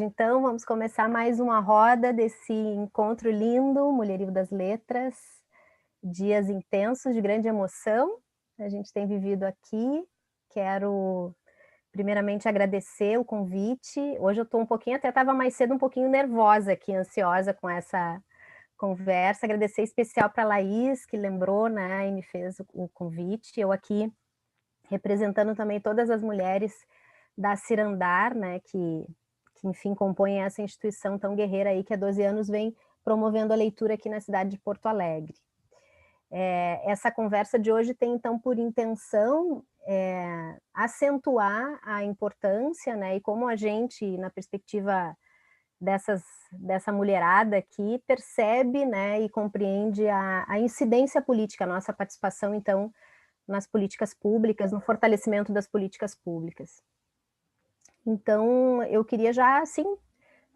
Então, vamos começar mais uma roda desse encontro lindo, Mulherio das Letras, dias intensos de grande emoção, a gente tem vivido aqui. Quero primeiramente agradecer o convite. Hoje eu estou até estava mais cedo um pouquinho nervosa aqui, ansiosa com essa conversa. Agradecer em especial para a Laís, que lembrou, né, e me fez o convite. Eu aqui representando também todas as mulheres da Cirandar, né, que enfim, compõem essa instituição tão guerreira aí que há 12 anos vem promovendo a leitura aqui na cidade de Porto Alegre. Essa conversa de hoje tem, então, por intenção acentuar a importância, né, e como a gente, na perspectiva dessa mulherada aqui, percebe, né, e compreende a incidência política, a nossa participação, então, nas políticas públicas, no fortalecimento das políticas públicas. Então, eu queria já, assim,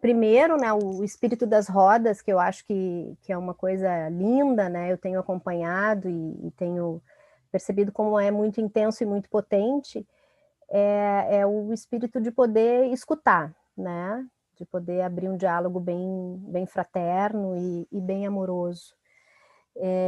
primeiro, né, o espírito das rodas, que eu acho que é uma coisa linda, né, eu tenho acompanhado e tenho percebido como é muito intenso e muito potente, é o espírito de poder escutar, né, de poder abrir um diálogo bem fraterno e bem amoroso.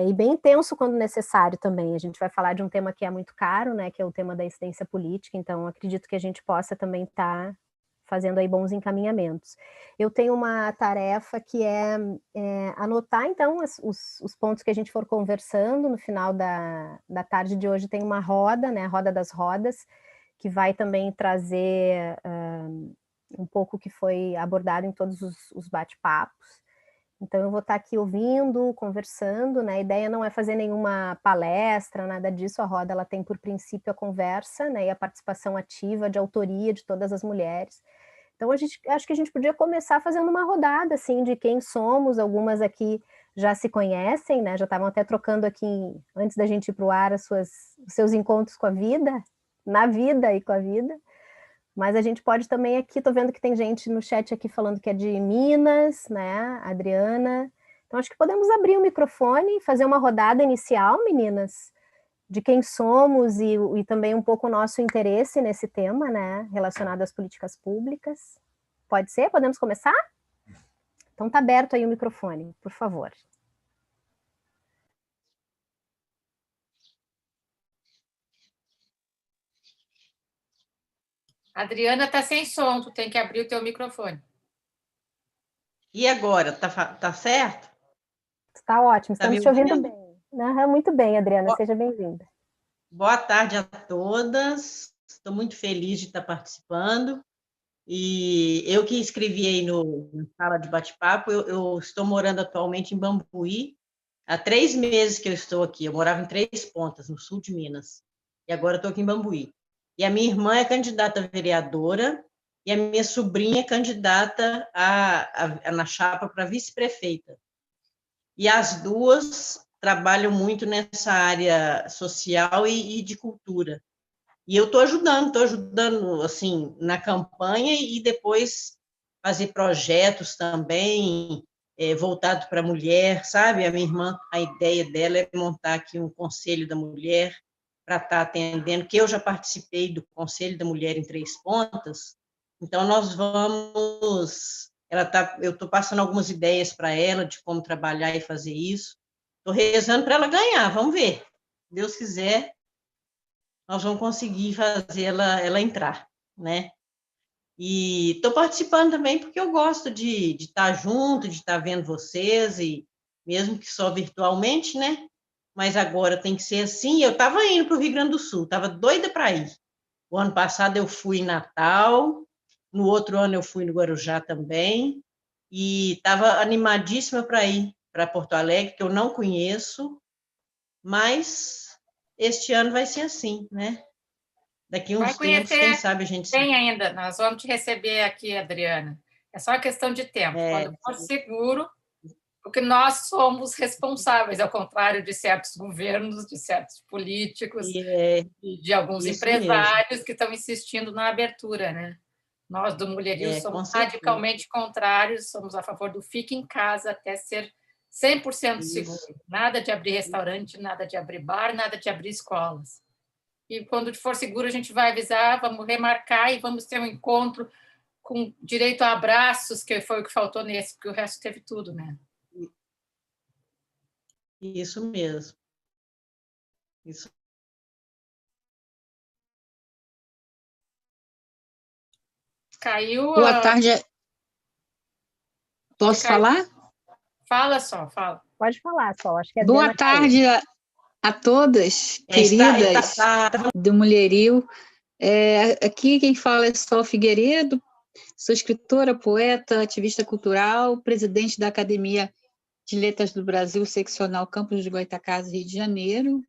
E bem intenso quando necessário também. A gente vai falar de um tema que é muito caro, né, que é o tema da incidência política, então acredito que a gente possa também estar fazendo aí bons encaminhamentos. Eu tenho uma tarefa que é anotar, então, os pontos que a gente for conversando. No final da tarde de hoje tem uma roda, né, a Roda das Rodas, que vai também trazer um pouco o que foi abordado em todos os bate-papos. Então, eu vou estar aqui ouvindo, conversando, né? A ideia não é fazer nenhuma palestra, nada disso. A roda ela tem por princípio a conversa, né? E a participação ativa de autoria de todas as mulheres. Então, acho que a gente podia começar fazendo uma rodada, assim, de quem somos. Algumas aqui já se conhecem, né? Já estavam até trocando aqui, antes da gente ir para o ar, os seus encontros com a vida, na vida e com a vida. Mas a gente pode também aqui, estou vendo que tem gente no chat aqui falando que é de Minas, né, Adriana. Então, acho que podemos abrir o microfone e fazer uma rodada inicial, meninas, de quem somos e também um pouco o nosso interesse nesse tema, né, relacionado às políticas públicas. Pode ser? Podemos começar? Então, está aberto aí o microfone, por favor. Adriana está sem som, tu tem que abrir o teu microfone. E agora, tá certo? Está ótimo, estamos te ouvindo bem. Muito bem, Adriana, seja bem-vinda. Boa tarde a todas, estou muito feliz de estar participando. E eu que escrevi aí na sala de bate-papo, eu estou morando atualmente em Bambuí. Há 3 meses que eu estou aqui. Eu morava em Três Pontas, no sul de Minas. E agora estou aqui em Bambuí. E a minha irmã é candidata a vereadora e a minha sobrinha é candidata na chapa para vice-prefeita. E as duas trabalham muito nessa área social e de cultura. E eu estou ajudando, assim, na campanha e depois fazer projetos também voltado para a mulher, sabe? A minha irmã, a ideia dela é montar aqui um Conselho da Mulher para estar atendendo, que eu já participei do Conselho da Mulher em Três Pontas, então nós vamos... eu estou passando algumas ideias para ela de como trabalhar e fazer isso. Estou rezando para ela ganhar, vamos ver. Se Deus quiser, nós vamos conseguir fazer ela entrar, né? E estou participando também porque eu gosto de estar junto, de estar vendo vocês, e mesmo que só virtualmente, né? Mas agora tem que ser assim. Eu estava indo para o Rio Grande do Sul, estava doida para ir. O ano passado eu fui em Natal, no outro ano eu fui no Guarujá também, e estava animadíssima para ir para Porto Alegre, que eu não conheço, mas este ano vai ser assim, né? Daqui uns tempos, quem sabe a gente... Tem ainda, nós vamos te receber aqui, Adriana. É só questão de tempo. Quando for seguro, porque nós somos responsáveis, ao contrário de certos governos, de certos políticos, de alguns empresários mesmo, que estão insistindo na abertura, né? Nós, do Mulherio, somos radicalmente contrários, somos a favor do fique em casa até ser 100% seguro. Nada de abrir restaurante, nada de abrir bar, nada de abrir escolas. E quando for seguro, a gente vai avisar, vamos remarcar e vamos ter um encontro com direito a abraços, que foi o que faltou nesse, porque o resto teve tudo, né? Isso mesmo. Isso. Caiu. Boa tarde. Posso falar? Fala só, fala. Pode falar, Sol. Acho que a Boa Adriana tarde a todas, queridas do Mulherio. Aqui quem fala é Sol Figueiredo, sou escritora, poeta, ativista cultural, presidente da Academia de Letras do Brasil, seccional Campos de Goytacazes, Rio de Janeiro,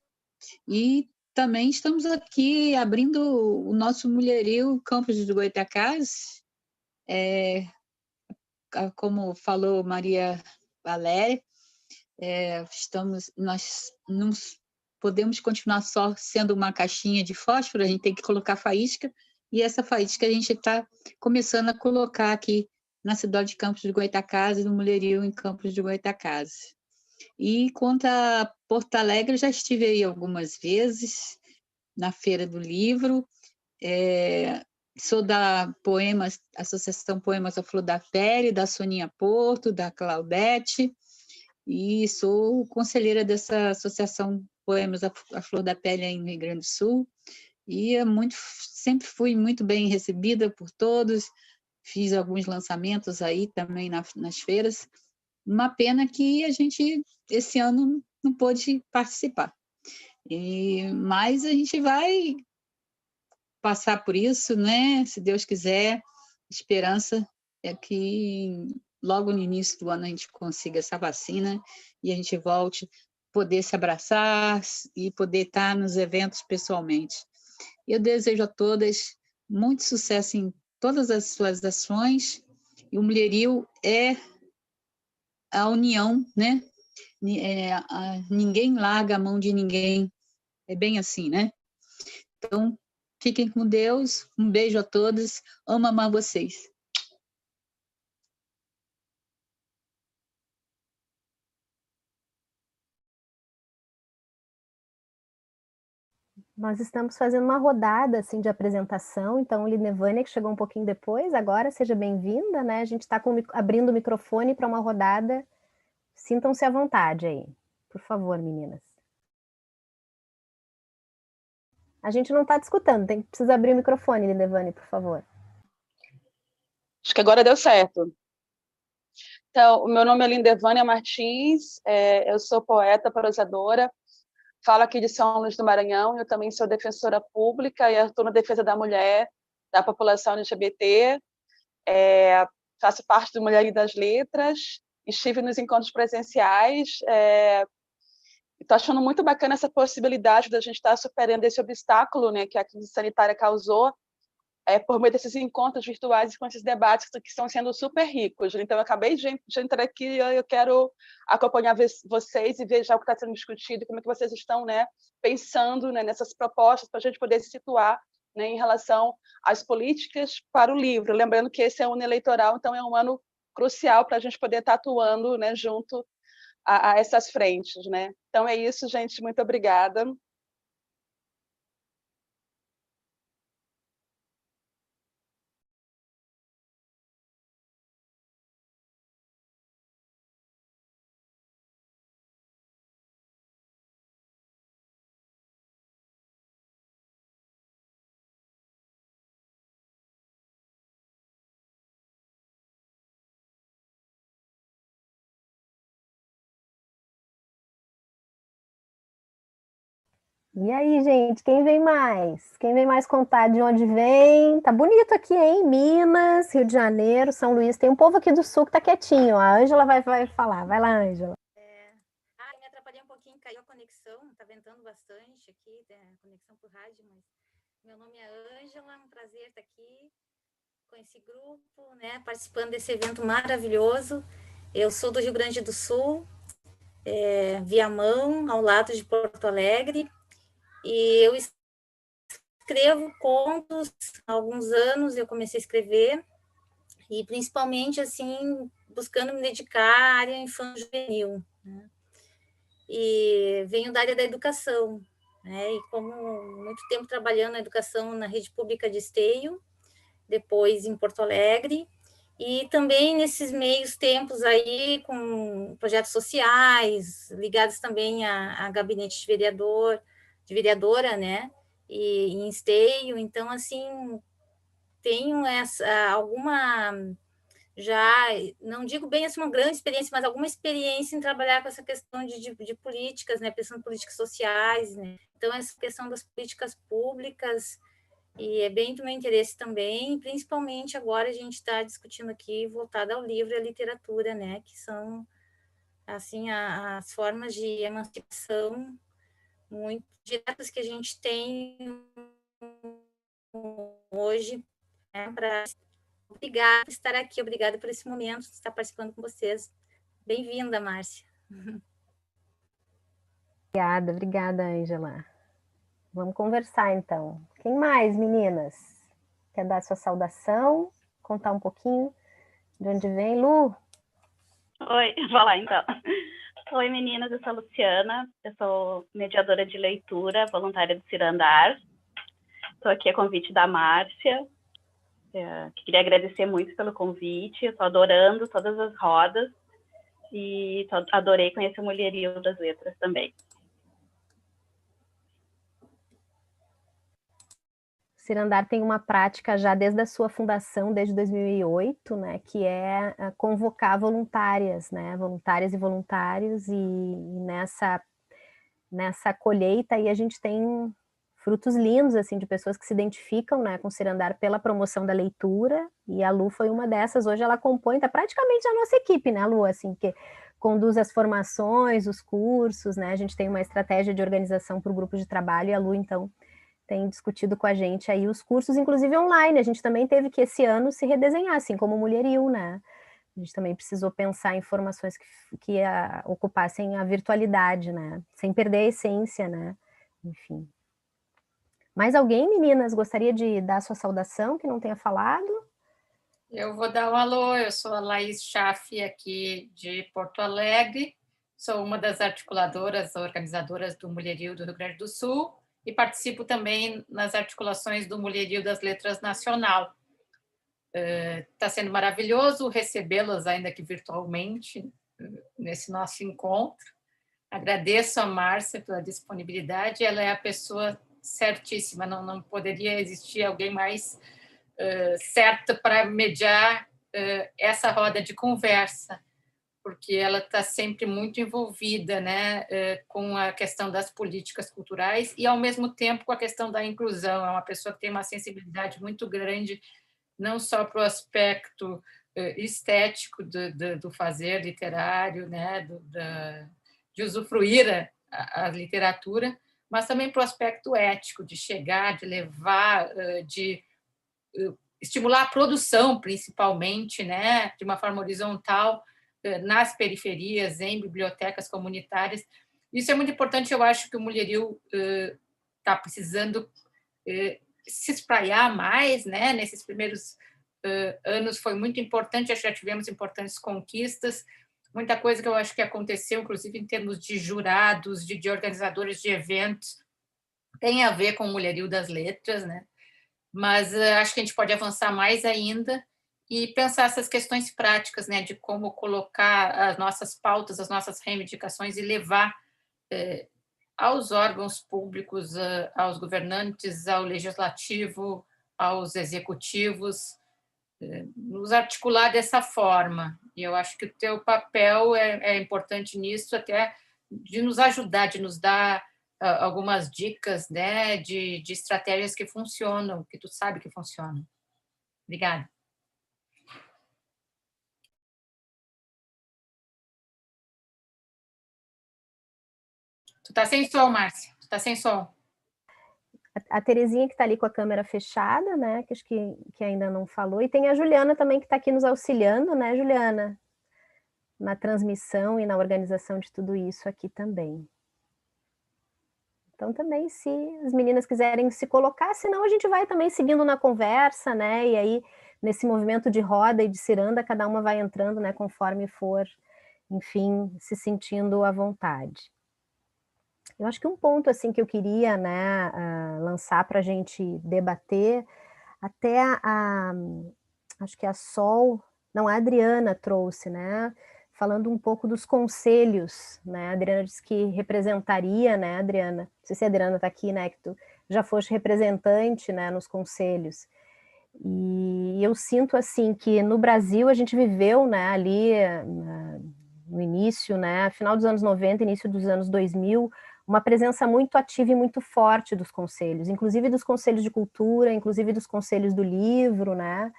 e também estamos aqui abrindo o nosso Mulherio Campos de Goytacazes, como falou Maria Valéria, nós não podemos continuar só sendo uma caixinha de fósforo, a gente tem que colocar faísca, e essa faísca a gente está começando a colocar aqui na cidade de Campos de Goytacazes, no Mulherio em Campos de Goytacazes. E quanto a Porto Alegre, já estive aí algumas vezes, na Feira do Livro, sou da Associação Poemas à Flor da Pele, da Soninha Porto, da Claudete, e sou conselheira dessa Associação Poemas à Flor da Pele em Rio Grande do Sul, e sempre fui muito bem recebida por todos, fiz alguns lançamentos aí também nas feiras. Uma pena que a gente, esse ano, não pôde participar. Mas a gente vai passar por isso, né? Se Deus quiser, esperança é que logo no início do ano a gente consiga essa vacina e a gente volte poder se abraçar e poder estar nos eventos pessoalmente. Eu desejo a todas muito sucesso em todas as suas ações, e o Mulherio é a união, né? Ninguém larga a mão de ninguém, é bem assim, né? Então, fiquem com Deus, um beijo a todos, amo amar vocês. Nós estamos fazendo uma rodada assim de apresentação, então Linevânia, que chegou um pouquinho depois, agora seja bem-vinda, né? A gente está abrindo o microfone para uma rodada. Sintam-se à vontade aí, por favor, meninas. A gente não está te escutando, precisa abrir o microfone, Linevânia, por favor. Acho que agora deu certo. Então, o meu nome é Lindevânia Martins, eu sou poeta, prosadora, falo aqui de São Luís do Maranhão, eu também sou defensora pública e estou na defesa da mulher, da população LGBT, faço parte do Mulher e das Letras, estive nos encontros presenciais, estou achando muito bacana essa possibilidade da gente estar superando esse obstáculo, né, que a crise sanitária causou, por meio desses encontros virtuais e com esses debates que estão sendo super ricos. Então, eu acabei de entrar aqui, eu quero acompanhar vocês e ver já o que está sendo discutido, como é que vocês estão, né, pensando, né, nessas propostas para a gente poder se situar, né, em relação às políticas para o livro. Lembrando que esse é um ano eleitoral, então é um ano crucial para a gente poder estar atuando, né, junto a essas frentes. Né? Então, é isso, gente. Muito obrigada. E aí, gente, quem vem mais? Quem vem mais contar de onde vem? Tá bonito aqui, hein? Minas, Rio de Janeiro, São Luís. Tem um povo aqui do sul que tá quietinho. A Ângela vai falar. Vai lá, Ângela. Eu me atrapalhei um pouquinho, caiu a conexão. Tá ventando bastante aqui, a conexão por rádio, mas meu nome é Ângela, um prazer estar aqui com esse grupo, né? Participando desse evento maravilhoso. Eu sou do Rio Grande do Sul, Viamão, ao lado de Porto Alegre. E eu escrevo contos há alguns anos, eu comecei a escrever, e principalmente, assim, buscando me dedicar à área infanto-juvenil, né? E venho da área da educação, né? E como muito tempo trabalhando na educação na rede pública de Esteio, depois em Porto Alegre, e também nesses meios tempos aí com projetos sociais, ligados também a gabinete de vereadora, né, e em esteio. Então, assim, tenho alguma, já, não digo bem assim uma grande experiência, mas alguma experiência em trabalhar com essa questão de políticas, né, pensando em políticas sociais, né. Então, essa questão das políticas públicas, e é bem do meu interesse também, principalmente agora a gente está discutindo aqui, voltada ao livro e à literatura, né, que são, assim, as formas de emancipação muito diretas que a gente tem hoje, né, para... Obrigada por estar aqui, obrigada por esse momento, de estar participando com vocês. Bem-vinda, Márcia. Obrigada, Ângela. Vamos conversar, então. Quem mais, meninas? Quer dar sua saudação? Contar um pouquinho de onde vem? Lu? Oi, vou lá, então. Oi, meninas, eu sou a Luciana, eu sou mediadora de leitura, voluntária do Cirandar. Estou aqui a convite da Márcia, que queria agradecer muito pelo convite. Estou adorando todas as rodas e adorei conhecer o Mulherio das Letras também. Cirandar tem uma prática já desde a sua fundação, desde 2008, né, que é convocar voluntárias, né, voluntárias e voluntários, e nessa colheita aí a gente tem frutos lindos, assim, de pessoas que se identificam, né, com Cirandar pela promoção da leitura, e a Lu foi uma dessas. Hoje ela compõe, tá praticamente a nossa equipe, né, Lu, assim, que conduz as formações, os cursos, né, a gente tem uma estratégia de organização para o grupo de trabalho, e a Lu, então, tem discutido com a gente aí os cursos, inclusive online. A gente também teve que esse ano se redesenhar, assim como o Mulherio, né? A gente também precisou pensar em formações que ocupassem a virtualidade, né? Sem perder a essência, né? Enfim. Mais alguém, meninas, gostaria de dar a sua saudação, que não tenha falado? Eu vou dar um alô, eu sou a Laís Chafe, aqui de Porto Alegre, sou uma das articuladoras, organizadoras do Mulherio do Rio Grande do Sul, e participo também nas articulações do Mulherio das Letras Nacional. Está sendo maravilhoso recebê-las, ainda que virtualmente, nesse nosso encontro. Agradeço a Márcia pela disponibilidade, ela é a pessoa certíssima, não poderia existir alguém mais certa para mediar essa roda de conversa, porque ela está sempre muito envolvida, né, com a questão das políticas culturais e, ao mesmo tempo, com a questão da inclusão. É uma pessoa que tem uma sensibilidade muito grande, não só para o aspecto estético do fazer literário, né, de usufruir a literatura, mas também para o aspecto ético, de chegar, de levar, de estimular a produção, principalmente, né, de uma forma horizontal, nas periferias, em bibliotecas comunitárias. Isso é muito importante. Eu acho que o Mulherio está precisando se espraiar mais, né? Nesses primeiros anos foi muito importante, acho que já tivemos importantes conquistas, muita coisa que eu acho que aconteceu, inclusive em termos de jurados, de organizadores de eventos, tem a ver com o Mulherio das Letras, né? Mas acho que a gente pode avançar mais ainda e pensar essas questões práticas, né, de como colocar as nossas pautas, as nossas reivindicações e levar aos órgãos públicos, aos governantes, ao legislativo, aos executivos, nos articular dessa forma. E eu acho que o teu papel é importante nisso, até de nos ajudar, de nos dar algumas dicas, né, de estratégias que funcionam, que tu sabe que funcionam. Obrigada. Tu tá sem som, Márcia. Tu tá sem som. A Terezinha, que está ali com a câmera fechada, né, que acho que ainda não falou, e tem a Juliana também, que está aqui nos auxiliando, né, Juliana? Na transmissão e na organização de tudo isso aqui também. Então, também, se as meninas quiserem se colocar, senão a gente vai também seguindo na conversa, né, e aí, nesse movimento de roda e de ciranda, cada uma vai entrando, né, conforme for, enfim, se sentindo à vontade. Eu acho que um ponto, assim, que eu queria, né, lançar para a gente debater, até acho que a Sol, não, a Adriana trouxe, né, falando um pouco dos conselhos, né, a Adriana disse que representaria, né, Adriana, não sei se a Adriana está aqui, né, que tu já foste representante, né, nos conselhos, e eu sinto, assim, que no Brasil a gente viveu, né, ali no início, né, final dos anos 90, início dos anos 2000, uma presença muito ativa e muito forte dos conselhos, inclusive dos conselhos de cultura, inclusive dos conselhos do livro, né,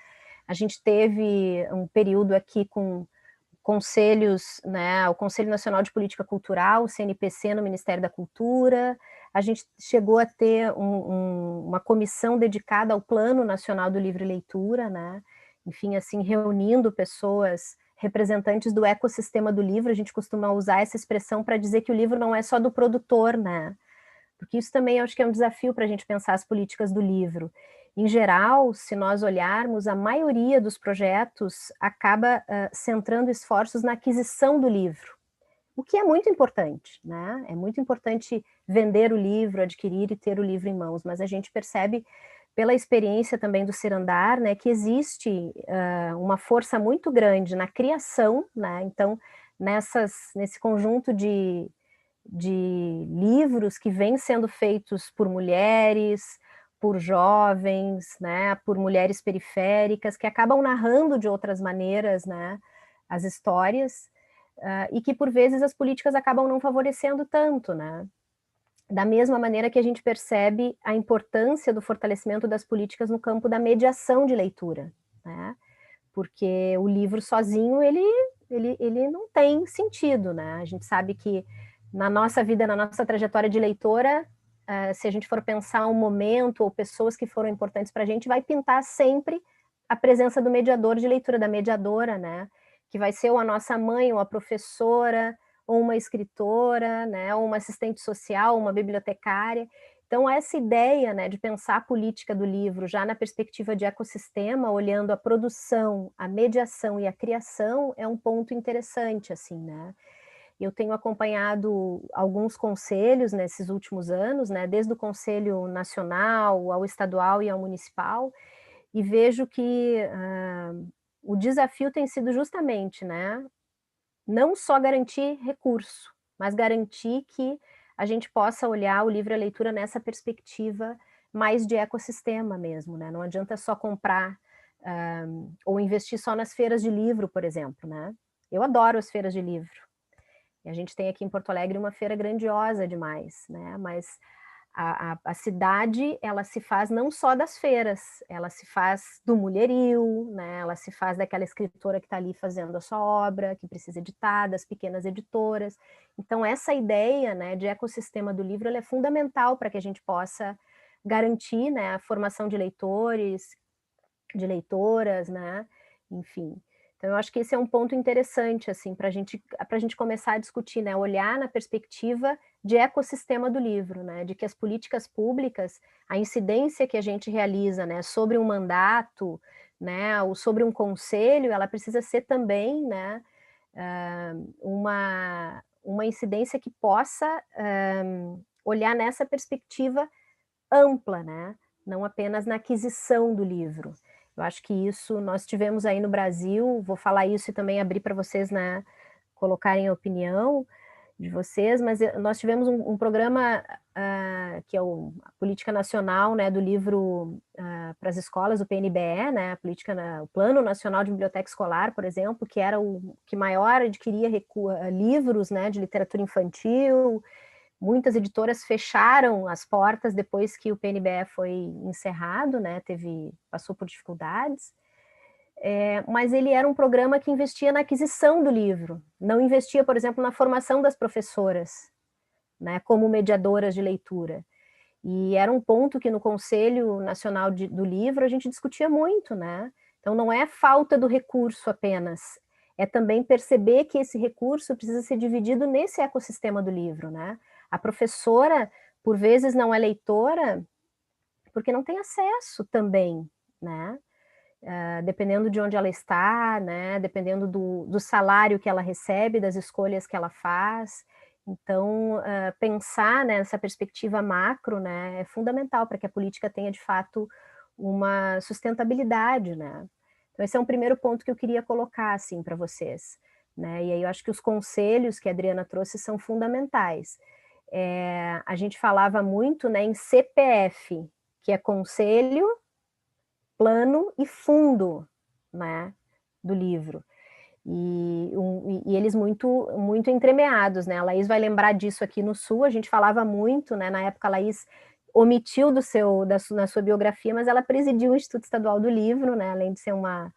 a gente teve um período aqui com conselhos, né, o Conselho Nacional de Política Cultural, o CNPC, no Ministério da Cultura, a gente chegou a ter uma comissão dedicada ao Plano Nacional do Livro e Leitura, né, enfim, assim, reunindo pessoas, representantes do ecossistema do livro, a gente costuma usar essa expressão para dizer que o livro não é só do produtor, né, porque isso também acho que é um desafio para a gente pensar as políticas do livro. Em geral, se nós olharmos, a maioria dos projetos acaba centrando esforços na aquisição do livro, o que é muito importante, né? É muito importante vender o livro, adquirir e ter o livro em mãos, mas a gente percebe pela experiência também do Cirandar, né, que existe uma força muito grande na criação, né? Então, nesse conjunto de livros que vêm sendo feitos por mulheres, por jovens, né, por mulheres periféricas, que acabam narrando de outras maneiras, né, as histórias, e que por vezes as políticas acabam não favorecendo tanto, né. Da mesma maneira que a gente percebe a importância do fortalecimento das políticas no campo da mediação de leitura, né, porque o livro sozinho, ele não tem sentido, né, a gente sabe que na nossa vida, na nossa trajetória de leitora, se a gente for pensar um momento ou pessoas que foram importantes para a gente, vai pintar sempre a presença do mediador de leitura, da mediadora, né, que vai ser ou a nossa mãe, ou a professora, ou uma escritora, né, ou uma assistente social, uma bibliotecária. Então, essa ideia, né, de pensar a política do livro já na perspectiva de ecossistema, olhando a produção, a mediação e a criação, é um ponto interessante, assim, né. Eu tenho acompanhado alguns conselhos nesses últimos anos, né, desde o Conselho Nacional, ao estadual e ao municipal, e vejo que o desafio tem sido justamente, né, não só garantir recurso, mas garantir que a gente possa olhar o livro e a leitura nessa perspectiva mais de ecossistema mesmo, né, não adianta só comprar ou investir só nas feiras de livro, por exemplo, né. Eu adoro as feiras de livro, e a gente tem aqui em Porto Alegre uma feira grandiosa demais, né? Mas a cidade, ela se faz não só das feiras, ela se faz do mulherio, né? Ela se faz daquela escritora que está ali fazendo a sua obra, que precisa editar, das pequenas editoras. Então, essa ideia, né, de ecossistema do livro, ela é fundamental para que a gente possa garantir, né, a formação de leitores, de leitoras, né? Enfim. Então, eu acho que esse é um ponto interessante, assim, para a gente começar a discutir, né, olhar na perspectiva de ecossistema do livro, né, de que as políticas públicas, a incidência que a gente realiza, né, sobre um mandato, né, ou sobre um conselho, ela precisa ser também, né, uma incidência que possa olhar nessa perspectiva ampla, né, não apenas na aquisição do livro. Eu acho que isso nós tivemos aí no Brasil, vou falar isso e também abrir para vocês, né, colocarem a opinião de vocês, mas nós tivemos um programa que é a Política Nacional, né, do livro para as escolas, o PNBE, né, o Plano Nacional de Biblioteca Escolar, por exemplo, que era o que maior adquiria livros, né, de literatura infantil. Muitas editoras fecharam as portas depois que o PNBE foi encerrado, né, passou por dificuldades, mas ele era um programa que investia na aquisição do livro, não investia, por exemplo, na formação das professoras, né, como mediadoras de leitura. E era um ponto que no Conselho Nacional do Livro a gente discutia muito, né? Então não é falta do recurso apenas, é também perceber que esse recurso precisa ser dividido nesse ecossistema do livro, né? A professora, por vezes, não é leitora porque não tem acesso também, né? Dependendo de onde ela está, né? Dependendo do salário que ela recebe, das escolhas que ela faz. Então, pensar nessa perspectiva macro, né, é fundamental para que a política tenha, de fato, uma sustentabilidade, né? Então, esse é um primeiro ponto que eu queria colocar, assim, para vocês, né? E aí eu acho que os conselhos que a Adriana trouxe são fundamentais. A gente falava muito, né, em CPF, que é conselho, plano e fundo, né, do livro. E eles muito entremeados, né? A Laís vai lembrar disso aqui no Sul, a gente falava muito, né? Na época a Laís omitiu na sua biografia, mas ela presidiu o Instituto Estadual do Livro, né? Além de ser uma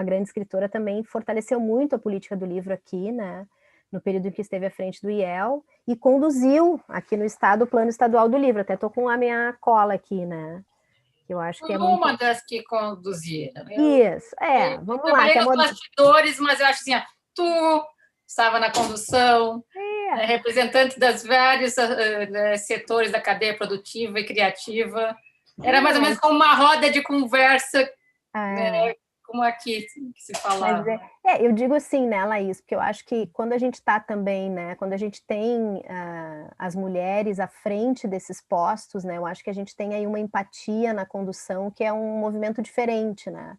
grande escritora, também fortaleceu muito a política do livro aqui, né? No período em que esteve à frente do IEL, e conduziu aqui no estado o Plano Estadual do Livro. Até estou com a minha cola aqui, né? Eu acho que é muito... Uma das que conduziram. Isso, vamos lá. Trabalhei nos bastidores, mas eu acho assim, tu estava na condução, representante das vários setores da cadeia produtiva e criativa. Era mais ou menos como uma roda de conversa, né, como aqui que se falava. Eu digo assim, né, Laís, porque eu acho que quando a gente está também, né, quando a gente tem as mulheres à frente desses postos, né, eu acho que a gente tem aí uma empatia na condução que é um movimento diferente, né?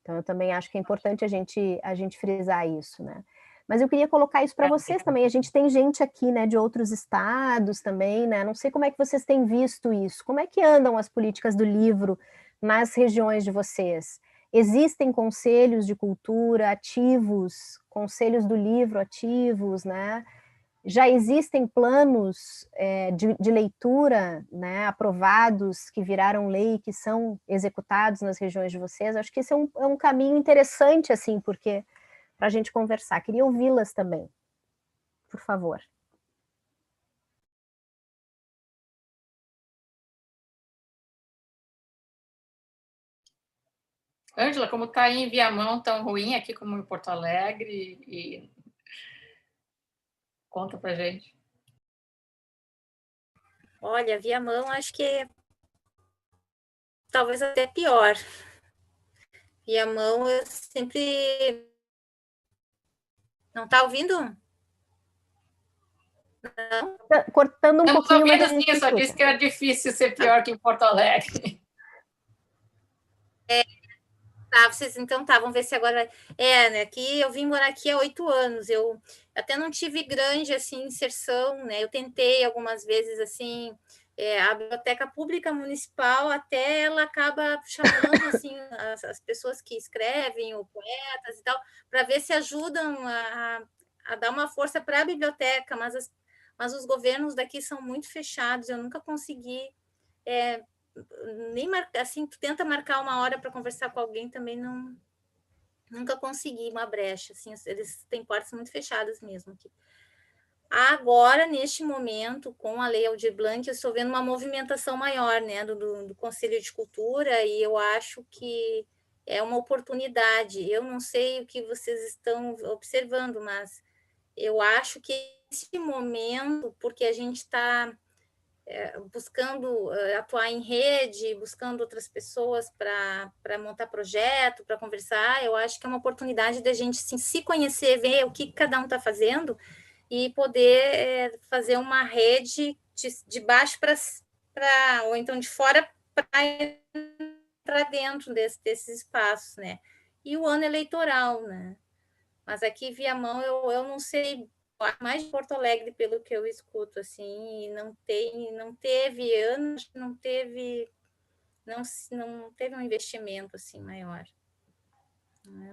Então eu também acho que é importante a gente frisar isso, né? Mas eu queria colocar isso para vocês também. A gente tem gente aqui, né, de outros estados também, né? Não sei como é que vocês têm visto isso. Como é que andam as políticas do livro nas regiões de vocês? Existem conselhos de cultura ativos, conselhos do livro ativos, né? Já existem planos de leitura, né, aprovados, que viraram lei, que são executados nas regiões de vocês? Acho que esse é um caminho interessante, assim, porque para a gente conversar. Queria ouvi-las também, por favor. Ângela, como está aí em Viamão tão ruim aqui como em Porto Alegre, e conta para gente. Olha, Viamão acho que talvez até pior. Viamão eu sempre... Não está ouvindo? Não? Cortando um pouquinho, mas sim, eu só disse que era difícil ser pior que em Porto Alegre. Vocês então vamos ver se agora... né, aqui eu vim morar aqui há 8 anos, eu até não tive grande, assim, inserção, né, eu tentei algumas vezes, assim, a Biblioteca Pública Municipal, até ela acaba chamando, assim, as pessoas que escrevem, ou poetas e tal, para ver se ajudam a dar uma força para a biblioteca, mas os governos daqui são muito fechados, eu nunca consegui... nem assim, tu tenta marcar uma hora para conversar com alguém, também nunca consegui uma brecha, assim, eles têm portas muito fechadas mesmo aqui. Agora, neste momento, com a Lei Aldir Blanc, eu estou vendo uma movimentação maior, né, do Conselho de Cultura, e eu acho que é uma oportunidade. Eu não sei o que vocês estão observando, mas eu acho que esse momento, porque a gente está buscando atuar em rede, buscando outras pessoas para montar projeto, para conversar, eu acho que é uma oportunidade da gente assim, se conhecer, ver o que cada um está fazendo e poder fazer uma rede de baixo para ou então de fora para dentro desses espaços, né? E o ano eleitoral, né? Mas aqui, Viamão, eu não sei mais de Porto Alegre, pelo que eu escuto, assim, não teve anos, não teve um investimento assim maior. É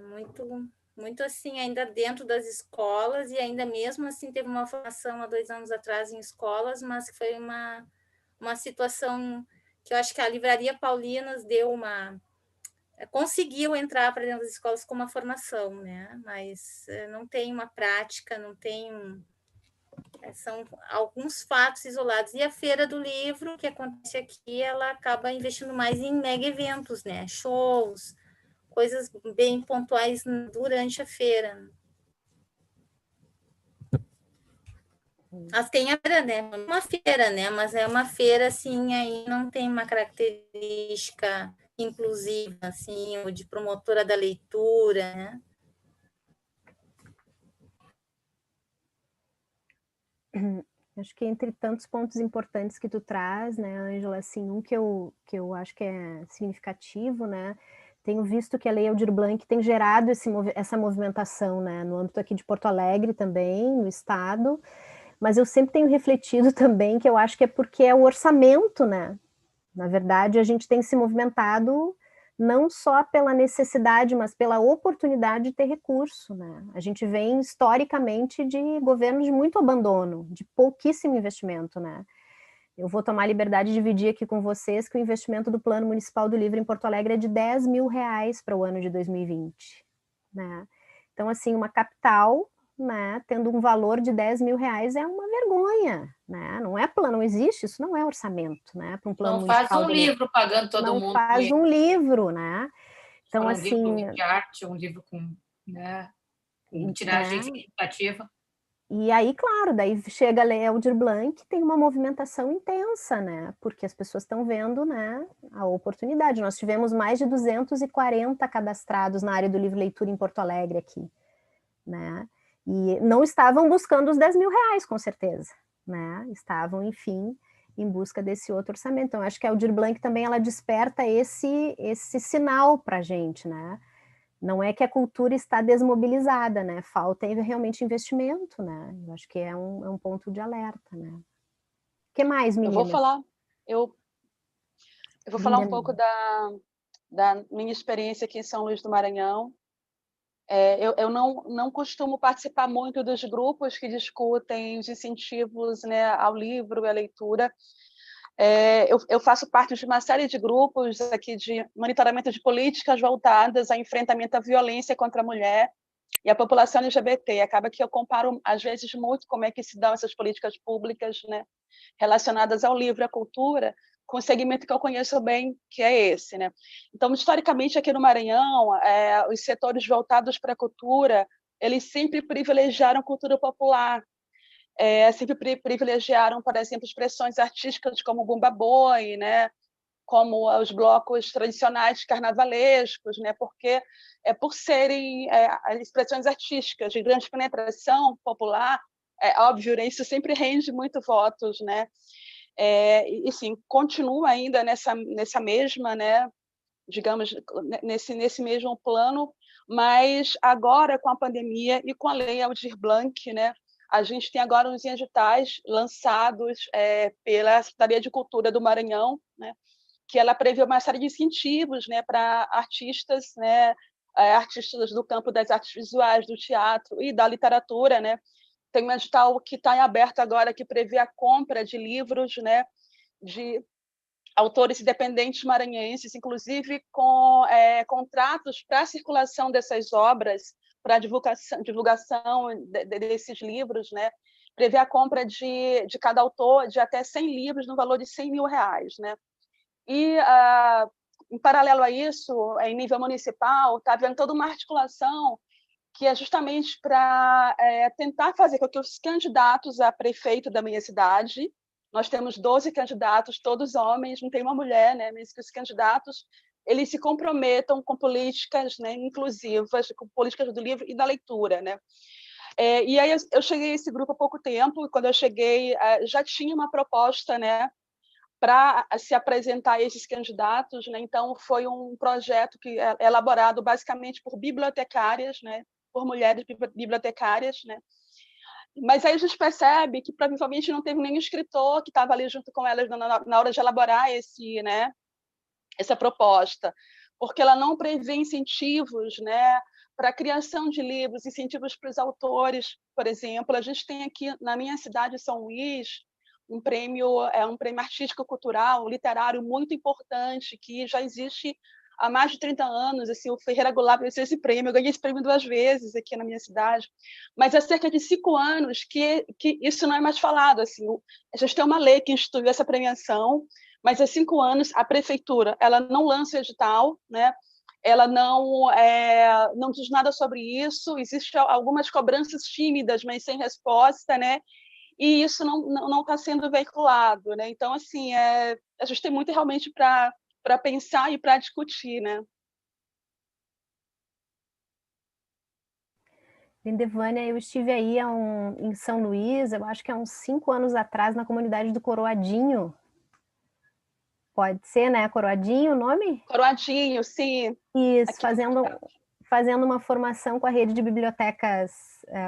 muito assim, ainda dentro das escolas, e ainda mesmo assim teve uma formação há 2 anos atrás em escolas, mas foi uma situação que eu acho que a Livraria Paulinas conseguiu entrar para dentro das escolas com uma formação, né? Mas não tem uma prática, não tem são alguns fatos isolados. E a Feira do Livro, que acontece aqui, ela acaba investindo mais em mega eventos, né? Shows, coisas bem pontuais durante a feira. Mas tem a feira, né? Uma feira, né? Mas é uma feira, assim, aí não tem uma característica inclusiva, assim, ou de promotora da leitura, né? Acho que entre tantos pontos importantes que tu traz, né, Ângela, assim, um que eu acho que é significativo, né, tenho visto que a Lei Aldir Blanc tem gerado essa movimentação, né, no âmbito aqui de Porto Alegre também, no estado, mas eu sempre tenho refletido também que eu acho que é porque é o orçamento, né, na verdade a gente tem se movimentado não só pela necessidade, mas pela oportunidade de ter recurso, né? A gente vem historicamente de governos de muito abandono, de pouquíssimo investimento, né? Eu vou tomar a liberdade de dividir aqui com vocês que o investimento do Plano Municipal do Livro em Porto Alegre é de R$10 mil para o ano de 2020, né? Então, assim, uma capital, né, tendo um valor de R$10 mil é uma vergonha, né? Não é plano, não existe, isso não é orçamento, né? Para um plano Não faz municipal um livro pagando todo não mundo. faz um livro, né? Então, um assim, livro de arte, um livro com, né, com tiragem né? significativa. E aí, claro, daí chega a Lei Aldir Blanc, tem uma movimentação intensa, né? Porque as pessoas estão vendo, né, a oportunidade. Nós tivemos mais de 240 cadastrados na área do livro leitura em Porto Alegre aqui, né? E não estavam buscando os R$10 mil, com certeza, né? Estavam, enfim, em busca desse outro orçamento. Então, acho que a Aldir Blanc também ela desperta esse sinal para a gente, né? Não é que a cultura está desmobilizada, né? Falta realmente investimento, né? Eu acho que é um ponto de alerta, né? O que mais, meninas? Eu vou falar um pouco da minha experiência aqui em São Luís do Maranhão. Eu não costumo participar muito dos grupos que discutem os incentivos, né, ao livro e à leitura. Eu faço parte de uma série de grupos aqui de monitoramento de políticas voltadas ao enfrentamento à violência contra a mulher e a população LGBT. Acaba que eu comparo, às vezes, muito como é que se dão essas políticas públicas, né, relacionadas ao livro e à cultura, com o segmento que eu conheço bem, que é esse, né? Então, historicamente, aqui no Maranhão, os setores voltados para a cultura, eles sempre privilegiaram cultura popular, sempre privilegiaram, por exemplo, expressões artísticas como o bumba boi, né? Como os blocos tradicionais carnavalescos, né? Porque por serem expressões artísticas de grande penetração popular, óbvio, né? Isso sempre rende muito votos, né? E sim, continua ainda nessa mesma, né? Digamos, nesse mesmo plano, mas agora com a pandemia e com a Lei Aldir Blanc, né? A gente tem agora uns editais lançados pela Secretaria de Cultura do Maranhão, né? Que ela prevê uma série de incentivos, né, para artistas, né, artistas do campo das artes visuais, do teatro e da literatura, né? Tem um edital que está em aberto agora que prevê a compra de livros, né, de autores independentes maranhenses, inclusive com contratos para a circulação dessas obras, para a divulgação desses livros, né? Prevê a compra de cada autor de até 100 livros no valor de R$100 mil, né? E, em paralelo a isso, em nível municipal, está havendo toda uma articulação que é justamente para tentar fazer com que os candidatos a prefeito da minha cidade, nós temos 12 candidatos, todos homens, não tem uma mulher, né? Mas que os candidatos eles se comprometam com políticas, né, inclusivas, com políticas do livro e da leitura, né? E aí eu cheguei a esse grupo há pouco tempo, e quando eu cheguei já tinha uma proposta, né, para se apresentar a esses candidatos, né? Então foi um projeto que é elaborado basicamente por bibliotecárias, né? Por mulheres bibliotecárias, né? Mas aí a gente percebe que provavelmente não teve nenhum escritor que estava ali junto com elas na hora de elaborar né, essa proposta, porque ela não prevê incentivos, né, para a criação de livros, incentivos para os autores, por exemplo. A gente tem aqui na minha cidade, São Luís, um prêmio artístico-cultural, literário muito importante, que já existe há mais de 30 anos. Assim, o Ferreira Goulart venceu esse prêmio, eu ganhei esse prêmio 2 vezes aqui na minha cidade, mas há cerca de 5 anos que isso não é mais falado. Assim, a gente tem uma lei que instituiu essa premiação, mas há 5 anos a prefeitura ela não lança edital, né? Ela não diz nada sobre isso, existem algumas cobranças tímidas, mas sem resposta, né? E isso não está sendo veiculado, né? Então, assim, a gente tem muito realmente para pensar e para discutir, né? Lindevânia, eu estive aí em São Luís, eu acho que há uns 5 anos atrás, na comunidade do Coroadinho. Pode ser, né? Coroadinho o nome? Coroadinho, sim. Isso, fazendo uma formação com a rede de bibliotecas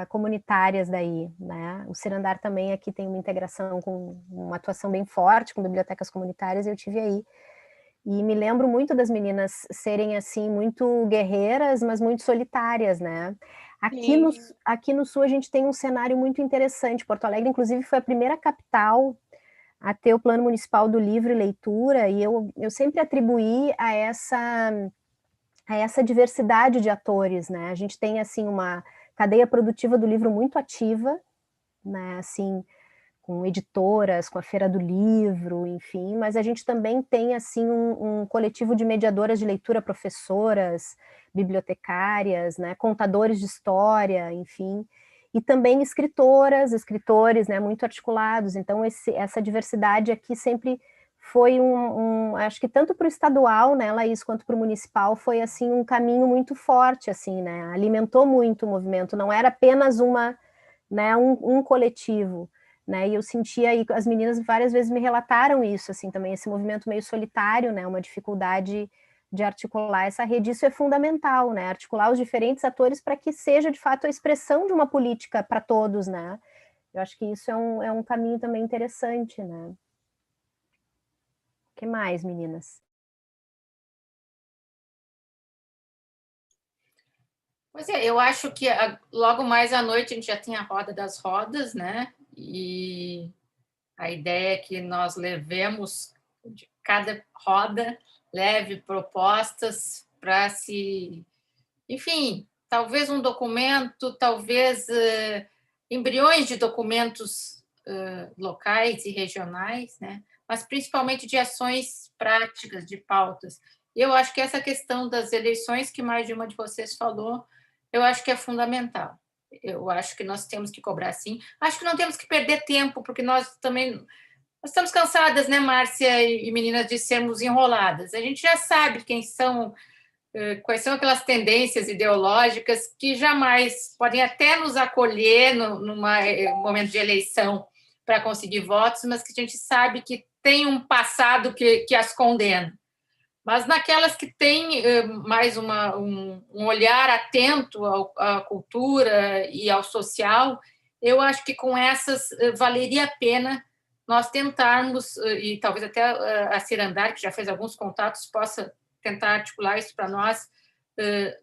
comunitárias daí, né? O Cirandar também aqui tem uma integração com uma atuação bem forte com bibliotecas comunitárias, eu tive aí. E me lembro muito das meninas serem, assim, muito guerreiras, mas muito solitárias, né? Aqui no Sul a gente tem um cenário muito interessante. Porto Alegre, inclusive, foi a primeira capital a ter o Plano Municipal do Livro e Leitura, e eu sempre atribuí a essa diversidade de atores, né? A gente tem, assim, uma cadeia produtiva do livro muito ativa, né? Assim, com editoras, com a Feira do Livro, enfim, mas a gente também tem, assim, um coletivo de mediadoras de leitura, professoras, bibliotecárias, né? Contadores de história, enfim, e também escritoras, escritores, né? Muito articulados. Então, essa diversidade aqui sempre foi acho que tanto para o estadual, né, Laís, quanto para o municipal, foi, assim, um caminho muito forte, assim, né, alimentou muito o movimento, não era apenas um coletivo, né, e eu sentia aí, as meninas várias vezes me relataram isso, assim, também, esse movimento meio solitário, né, uma dificuldade de articular essa rede, isso é fundamental, né, articular os diferentes atores para que seja, de fato, a expressão de uma política para todos, né, eu acho que isso é um caminho também interessante, né. O que mais, meninas? Pois é, eu acho que logo mais à noite a gente já tem a Roda das Rodas, né? E a ideia é que nós levemos, de cada roda, leve propostas para enfim, talvez um documento, talvez embriões de documentos locais e regionais, né? Mas principalmente de ações práticas, de pautas. E eu acho que essa questão das eleições, que mais de uma de vocês falou, eu acho que é fundamental. Eu acho que nós temos que cobrar sim. Acho que não temos que perder tempo, porque nós também nós estamos cansadas, né, Márcia e meninas, de sermos enroladas. A gente já sabe quais são aquelas tendências ideológicas que jamais podem até nos acolher num momento de eleição para conseguir votos, mas que a gente sabe que tem um passado que as condena. Mas naquelas que têm mais um olhar atento à cultura e ao social, eu acho que com essas valeria a pena nós tentarmos, e talvez até a Cirandar, que já fez alguns contatos, possa tentar articular isso para nós,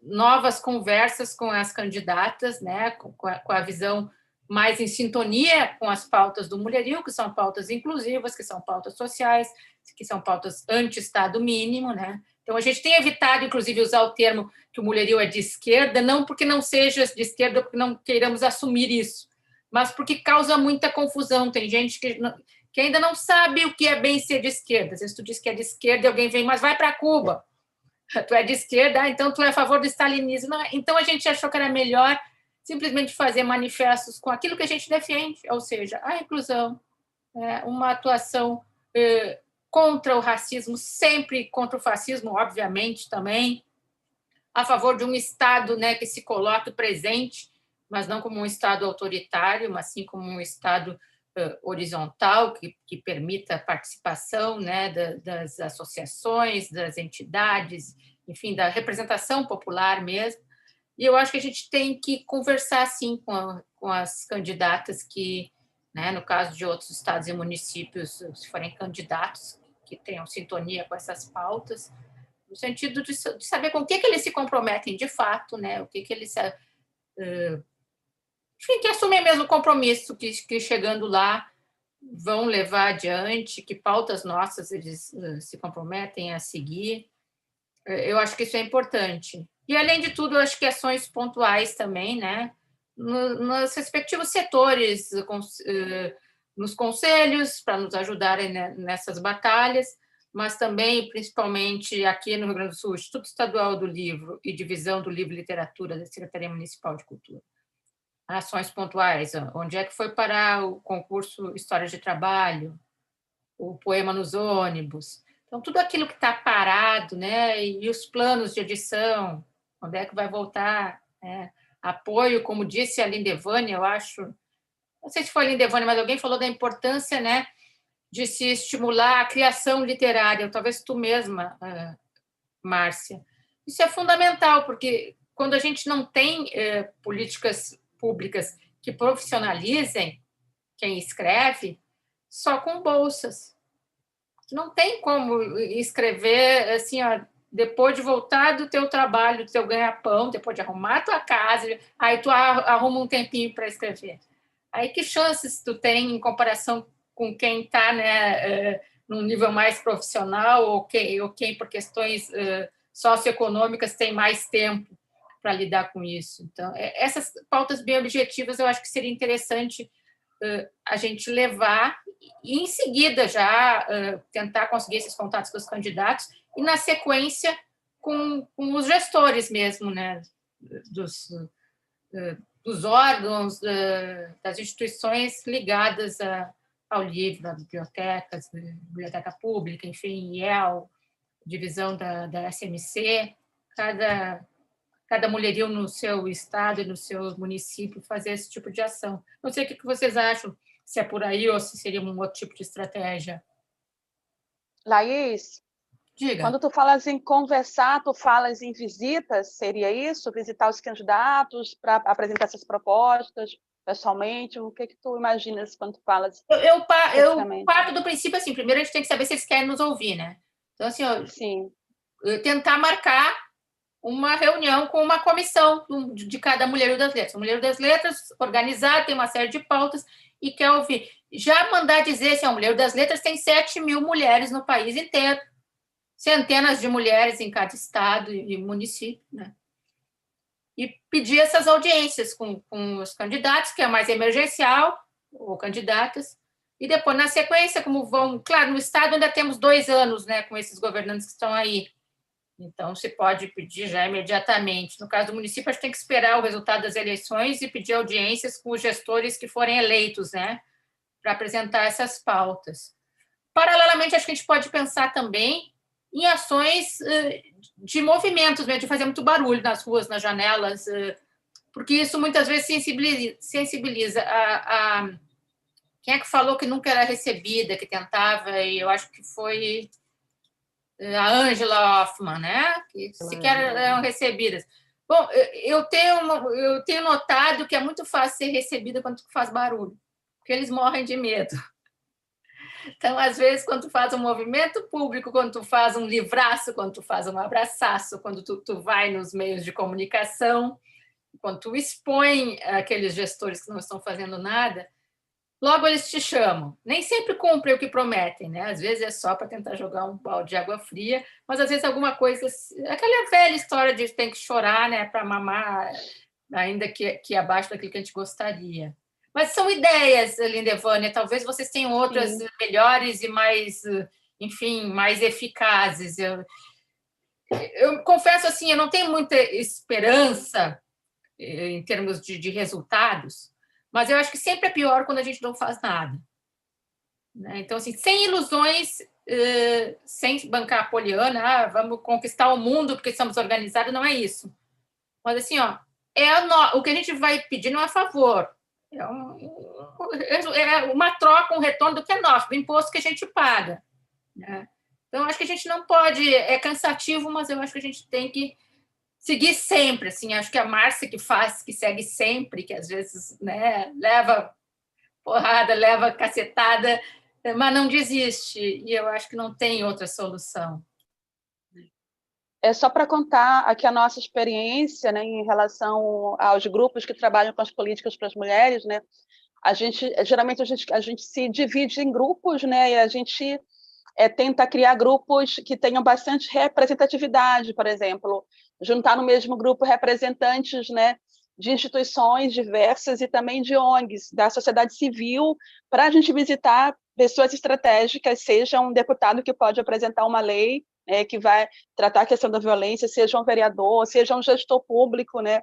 novas conversas com as candidatas, né, com a visão mais em sintonia com as pautas do mulherio, que são pautas inclusivas, que são pautas sociais, que são pautas anti-Estado mínimo, né? Então, a gente tem evitado, inclusive, usar o termo que o mulherio é de esquerda, não porque não seja de esquerda, porque não queiramos assumir isso, mas porque causa muita confusão. Tem gente que ainda não sabe o que é bem ser de esquerda. Às vezes tu diz que é de esquerda e alguém vem, mas vai para Cuba. Tu é de esquerda, então tu é a favor do stalinismo. Então, a gente achou que era melhor simplesmente fazer manifestos com aquilo que a gente defende, ou seja, a inclusão, uma atuação contra o racismo, sempre contra o fascismo, obviamente, também, a favor de um Estado, né, que se coloque presente, mas não como um Estado autoritário, mas sim como um Estado horizontal, que permita a participação, né, das associações, das entidades, enfim, da representação popular mesmo. E eu acho que a gente tem que conversar, sim, com as candidatas que, né, no caso de outros estados e municípios, se forem candidatos que tenham sintonia com essas pautas, no sentido de saber com o que eles se comprometem de fato, né, o que eles... enfim, que assumem mesmo o compromisso, que chegando lá vão levar adiante, que pautas nossas eles se comprometem a seguir. Eu acho que isso é importante. E, além de tudo, eu acho que ações pontuais também, né? Nos respectivos setores, nos conselhos, para nos ajudarem nessas batalhas, mas também, principalmente aqui no Rio Grande do Sul, Instituto Estadual do Livro e Divisão do Livro e Literatura da Secretaria Municipal de Cultura. Ações pontuais, onde é que foi parar o concurso História de Trabalho, o Poema nos Ônibus. Então, tudo aquilo que está parado, né? E os planos de edição, onde é que vai voltar, né? apoio, como disse a Lindevânia, eu acho, não sei se foi a Lindevânia, mas alguém falou da importância, né, de se estimular a criação literária, talvez tu mesma, Márcia. Isso é fundamental, porque quando a gente não tem políticas públicas que profissionalizem quem escreve, só com bolsas. Não tem como escrever assim, ó, depois de voltar do teu trabalho, do teu ganha-pão, depois de arrumar a tua casa, aí tu arruma um tempinho para escrever. Aí que chances tu tem em comparação com quem está, né, num nível mais profissional ou quem por questões socioeconômicas tem mais tempo para lidar com isso. Então, essas pautas bem objetivas eu acho que seria interessante a gente levar e, em seguida, já tentar conseguir esses contatos com os candidatos e, na sequência, com os gestores mesmo, né, dos órgãos, das instituições ligadas ao livro, às bibliotecas, biblioteca pública, enfim, IEL, divisão da SMC, cada mulherio no seu estado e no seu município fazer esse tipo de ação. Não sei o que vocês acham, se é por aí ou se seria um outro tipo de estratégia. Laís, diga. Quando tu falas em conversar, tu falas em visitas, seria isso? Visitar os candidatos para apresentar essas propostas pessoalmente? O que tu imaginas quando tu falas? Eu parto do princípio assim, primeiro a gente tem que saber se eles querem nos ouvir, né? Então, assim, Sim. Tentar marcar uma reunião com uma comissão de cada Mulherio das Letras. O Mulherio das Letras, organizar, tem uma série de pautas e quer ouvir. Já mandar dizer, assim, o Mulherio das Letras tem 7.000 mulheres no país inteiro, centenas de mulheres em cada estado e município, né? E pedir essas audiências com os candidatos, que é mais emergencial, ou candidatas, e depois, na sequência, como vão... Claro, no estado ainda temos 2 anos, né, com esses governantes que estão aí. Então, se pode pedir já imediatamente. No caso do município, a gente tem que esperar o resultado das eleições e pedir audiências com os gestores que forem eleitos, né, para apresentar essas pautas. Paralelamente, acho que a gente pode pensar também em ações de movimentos, de fazer muito barulho nas ruas, nas janelas, porque isso muitas vezes sensibiliza quem é que falou que nunca era recebida, que tentava, e eu acho que foi a Angela Hoffman, né? Que sequer eram recebidas. Bom, eu tenho notado que é muito fácil ser recebida quando tu faz barulho, porque eles morrem de medo. Então, às vezes, quando tu faz um movimento público, quando tu faz um livraço, quando tu faz um abraçaço, quando tu vai nos meios de comunicação, quando tu expõe aqueles gestores que não estão fazendo nada, logo eles te chamam. Nem sempre cumprem o que prometem, né? Às vezes é só para tentar jogar um balde de água fria, mas às vezes alguma coisa... Aquela velha história de tem que chorar, né, para mamar, ainda que abaixo daquilo que a gente gostaria. Mas são ideias, Lindevânia, talvez vocês tenham outras Sim. melhores e mais, enfim, mais eficazes. Eu confesso assim, eu não tenho muita esperança em termos de resultados, mas eu acho que sempre é pior quando a gente não faz nada. Então, assim, sem ilusões, sem bancar a poliana, vamos conquistar o mundo porque estamos organizados, não é isso. Mas, assim, ó, o que a gente vai pedir não é favor, é uma troca, um retorno do que é nosso, do imposto que a gente paga, né? Então, acho que a gente não pode... É cansativo, mas eu acho que a gente tem que seguir sempre, assim, acho que a Márcia que segue sempre, que às vezes, né, leva porrada, leva cacetada, mas não desiste, e eu acho que não tem outra solução. É só para contar aqui a nossa experiência, né, em relação aos grupos que trabalham com as políticas para as mulheres, né? Geralmente a gente se divide em grupos, né, e a gente tenta criar grupos que tenham bastante representatividade, por exemplo, juntar no mesmo grupo representantes, né, de instituições diversas e também de ONGs, da sociedade civil, para a gente visitar pessoas estratégicas, seja um deputado que pode apresentar uma lei, né, que vai tratar a questão da violência, seja um vereador, seja um gestor público, né?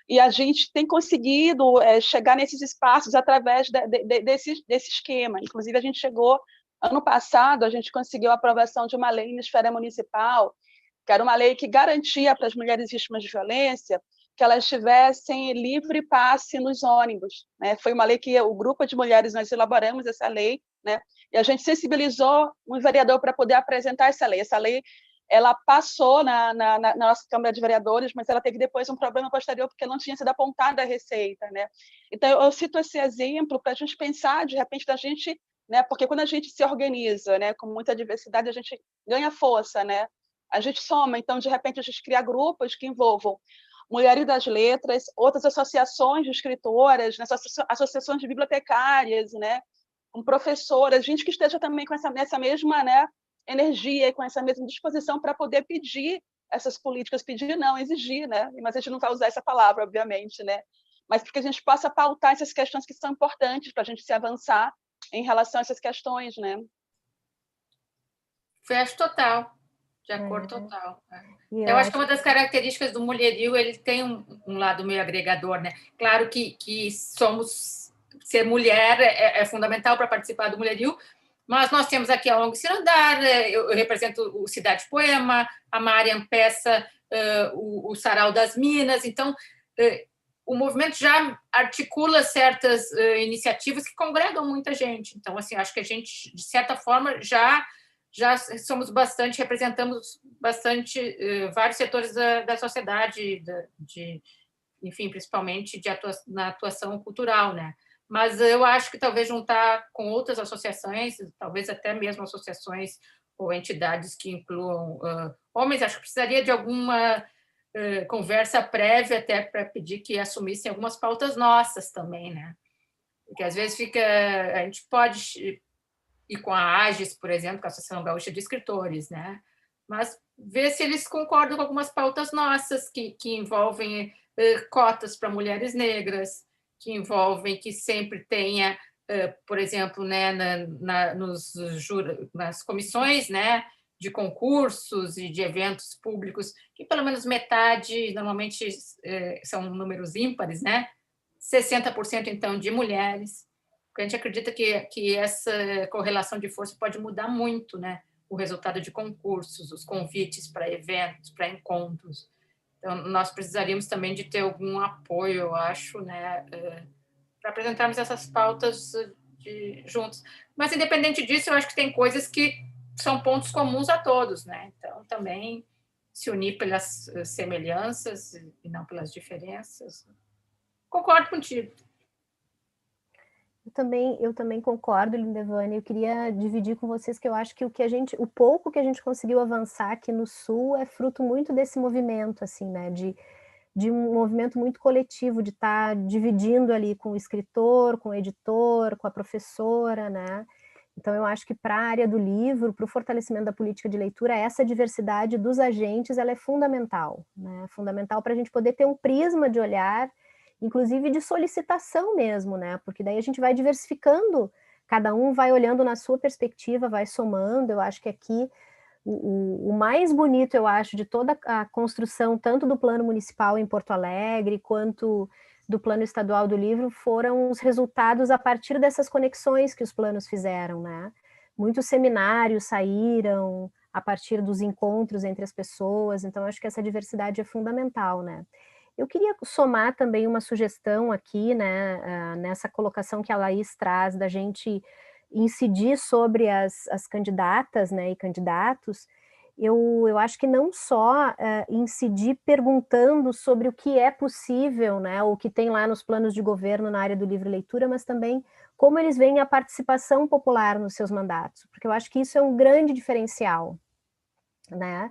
E a gente tem conseguido chegar nesses espaços através desse esquema. Inclusive, a gente chegou... Ano passado, a gente conseguiu a aprovação de uma lei na esfera municipal, que era uma lei que garantia para as mulheres vítimas de violência que elas tivessem livre passe nos ônibus, né? Foi uma lei que o grupo de mulheres, nós elaboramos essa lei, né? E a gente sensibilizou um vereador para poder apresentar essa lei. Essa lei, ela passou na nossa Câmara de Vereadores, mas ela teve depois um problema posterior, porque não tinha sido apontada a receita, né? Então, eu cito esse exemplo para a gente pensar, de repente, da gente, né? Porque quando a gente se organiza, né, com muita diversidade, a gente ganha força, né? A gente soma, então, de repente, a gente cria grupos que envolvam Mulheres das Letras, outras associações de escritoras, né, associações de bibliotecárias, né, com professoras, gente que esteja também com essa mesma, né, energia e com essa mesma disposição para poder pedir essas políticas, pedir não, exigir, né, mas a gente não vai usar essa palavra, obviamente, né, mas porque a gente possa pautar essas questões que são importantes para a gente se avançar em relação a essas questões, né. Fecho total. De acordo total. Eu acho que uma das características do mulherio, ele tem um lado meio agregador, né? Claro que ser mulher é fundamental para participar do mulherio, mas nós temos aqui a ONG Cirandar, eu represento o Cidade Poema, a Mariam Peça, o Sarau das Minas, então o movimento já articula certas iniciativas que congregam muita gente. Então, assim, acho que a gente, de certa forma, já somos bastante, representamos bastante vários setores da sociedade, enfim, principalmente na atuação cultural, né? Mas eu acho que talvez juntar com outras associações, talvez até mesmo associações ou entidades que incluam homens, acho que precisaria de alguma conversa prévia até para pedir que assumissem algumas pautas nossas também, né? Porque às vezes a gente pode e com a AGES, por exemplo, com a Associação Gaúcha de Escritores, né? Mas ver se eles concordam com algumas pautas nossas que envolvem cotas para mulheres negras, que envolvem que sempre tenha, por exemplo, né, nas comissões, né, de concursos e de eventos públicos, que pelo menos metade, normalmente são números ímpares, né? 60% então de mulheres. Porque a gente acredita que essa correlação de força pode mudar muito, né? O resultado de concursos, os convites para eventos, para encontros. Então, nós precisaríamos também de ter algum apoio, eu acho, né? Para apresentarmos essas pautas juntos. Mas, independente disso, eu acho que tem coisas que são pontos comuns a todos, né? Então, também se unir pelas semelhanças e não pelas diferenças. Concordo contigo. Eu também concordo, Lindevane. Eu queria dividir com vocês que eu acho que o pouco que a gente conseguiu avançar aqui no Sul é fruto muito desse movimento, assim, né, de um movimento muito coletivo, de estar dividindo ali com o escritor, com o editor, com a professora, né. Então eu acho que para a área do livro, para o fortalecimento da política de leitura, essa diversidade dos agentes, ela é fundamental, né, fundamental para a gente poder ter um prisma de olhar, inclusive de solicitação mesmo, né? Porque daí a gente vai diversificando, cada um vai olhando na sua perspectiva, vai somando. Eu acho que aqui o mais bonito, eu acho, de toda a construção, tanto do plano municipal em Porto Alegre, quanto do plano estadual do livro, foram os resultados a partir dessas conexões que os planos fizeram, né? Muitos seminários saíram a partir dos encontros entre as pessoas, então acho que essa diversidade é fundamental, né? Eu queria somar também uma sugestão aqui, né, nessa colocação que a Laís traz, da gente incidir sobre as candidatas, né, e candidatos. Eu acho que não só incidir perguntando sobre o que é possível, né, o que tem lá nos planos de governo na área do livro e leitura, mas também como eles veem a participação popular nos seus mandatos, porque eu acho que isso é um grande diferencial, né.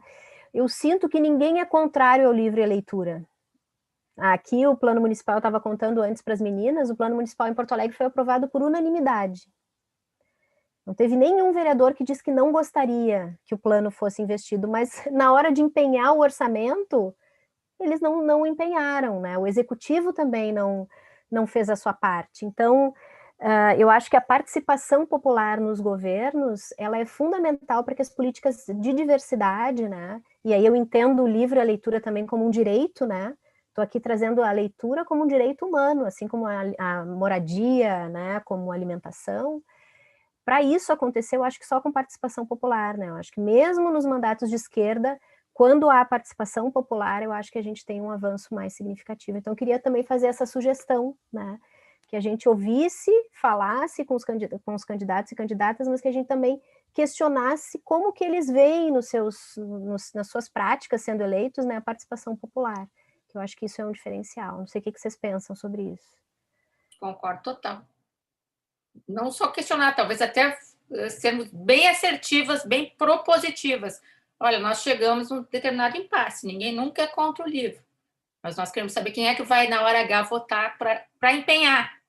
Eu sinto que ninguém é contrário ao livro e à leitura. Aqui o plano municipal, eu estava contando antes para as meninas, o plano municipal em Porto Alegre foi aprovado por unanimidade. Não teve nenhum vereador que disse que não gostaria que o plano fosse investido, mas na hora de empenhar o orçamento, eles não empenharam, né? O executivo também não fez a sua parte. Então, eu acho que a participação popular nos governos, ela é fundamental para que as políticas de diversidade, né? E aí eu entendo o livro e a leitura também como um direito, né? Estou aqui trazendo a leitura como um direito humano, assim como a moradia, né, como alimentação. Para isso acontecer, eu acho que só com participação popular, né? Eu acho que mesmo nos mandatos de esquerda, quando há participação popular, eu acho que a gente tem um avanço mais significativo. Então, eu queria também fazer essa sugestão, né, que a gente ouvisse, falasse com os candidatos e candidatas, mas que a gente também questionasse como que eles veem nas suas práticas sendo eleitos, né, a participação popular, que eu acho que isso é um diferencial. Não sei o que vocês pensam sobre isso. Concordo total. Não só questionar, talvez até sermos bem assertivas, bem propositivas. Olha, nós chegamos a um determinado impasse, ninguém nunca é contra o livro, mas nós queremos saber quem é que vai, na hora H, votar para empenhar.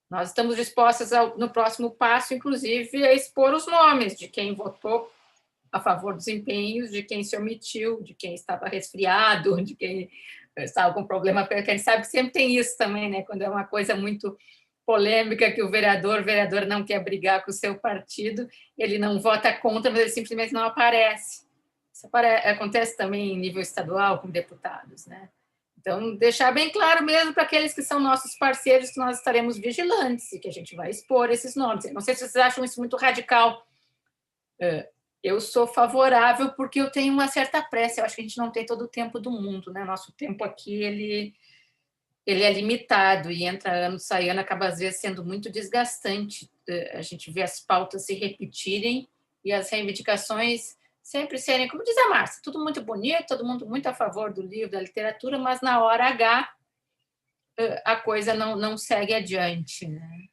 Nós estamos dispostas, no próximo passo, inclusive, a expor os nomes de quem votou a favor dos empenhos, de quem se omitiu, de quem estava resfriado, de quem estava com problema, porque a gente sabe que sempre tem isso também, né? Quando é uma coisa muito polêmica que o vereador não quer brigar com o seu partido, ele não vota contra, mas ele simplesmente não aparece. Isso acontece também em nível estadual com deputados, né? Então, deixar bem claro mesmo para aqueles que são nossos parceiros que nós estaremos vigilantes e que a gente vai expor esses nomes. Não sei se vocês acham isso muito radical. Eu sou favorável porque eu tenho uma certa pressa. Eu acho que a gente não tem todo o tempo do mundo, né? Nosso tempo aqui, ele é limitado e entra ano, sai ano, acaba às vezes sendo muito desgastante. A gente vê as pautas se repetirem e as reivindicações sempre serem, como diz a Márcia, tudo muito bonito, todo mundo muito a favor do livro, da literatura, mas na hora H a coisa não segue adiante, né?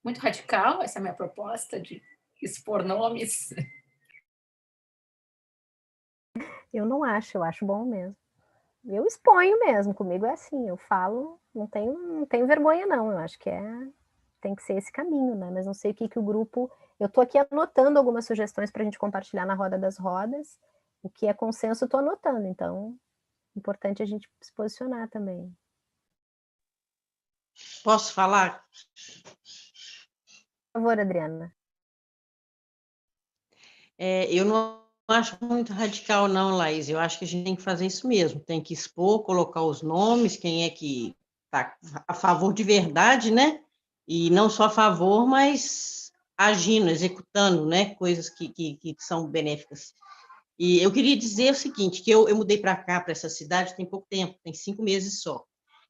Muito radical, essa é a minha proposta de expor nomes. Eu não acho, eu acho bom mesmo. Eu exponho mesmo, comigo é assim, eu falo, não tenho vergonha não, eu acho que tem que ser esse caminho, né? Mas não sei o que o grupo... Eu estou aqui anotando algumas sugestões para a gente compartilhar na Roda das Rodas. O que é consenso, estou anotando. Então, é importante a gente se posicionar também. Posso falar? Por favor, Adriana. Eu não acho muito radical, não, Laís. Eu acho que a gente tem que fazer isso mesmo. Tem que expor, colocar os nomes, quem é que está a favor de verdade, né? E não só a favor, mas agindo, executando, né, coisas que são benéficas. E eu queria dizer o seguinte, que eu mudei para cá, para essa cidade, tem pouco tempo, tem 5 meses só.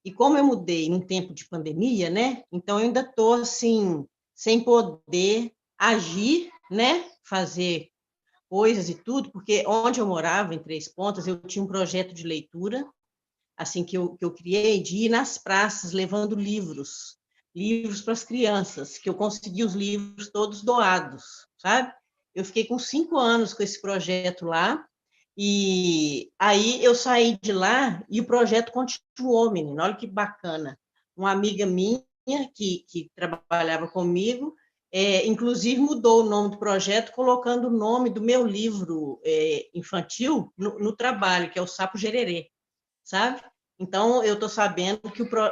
E como eu mudei num tempo de pandemia, né, então eu ainda estou, assim, sem poder agir, né, fazer coisas e tudo, porque onde eu morava, em Três Pontas, eu tinha um projeto de leitura, assim, que eu criei, de ir nas praças levando livros para as crianças, que eu consegui os livros todos doados, sabe? Eu fiquei com 5 anos com esse projeto lá, e aí eu saí de lá e o projeto continuou, menina, olha que bacana. Uma amiga minha que trabalhava comigo, inclusive mudou o nome do projeto, colocando o nome do meu livro infantil no trabalho, que é o Sapo Gererê, sabe? Então, eu estou sabendo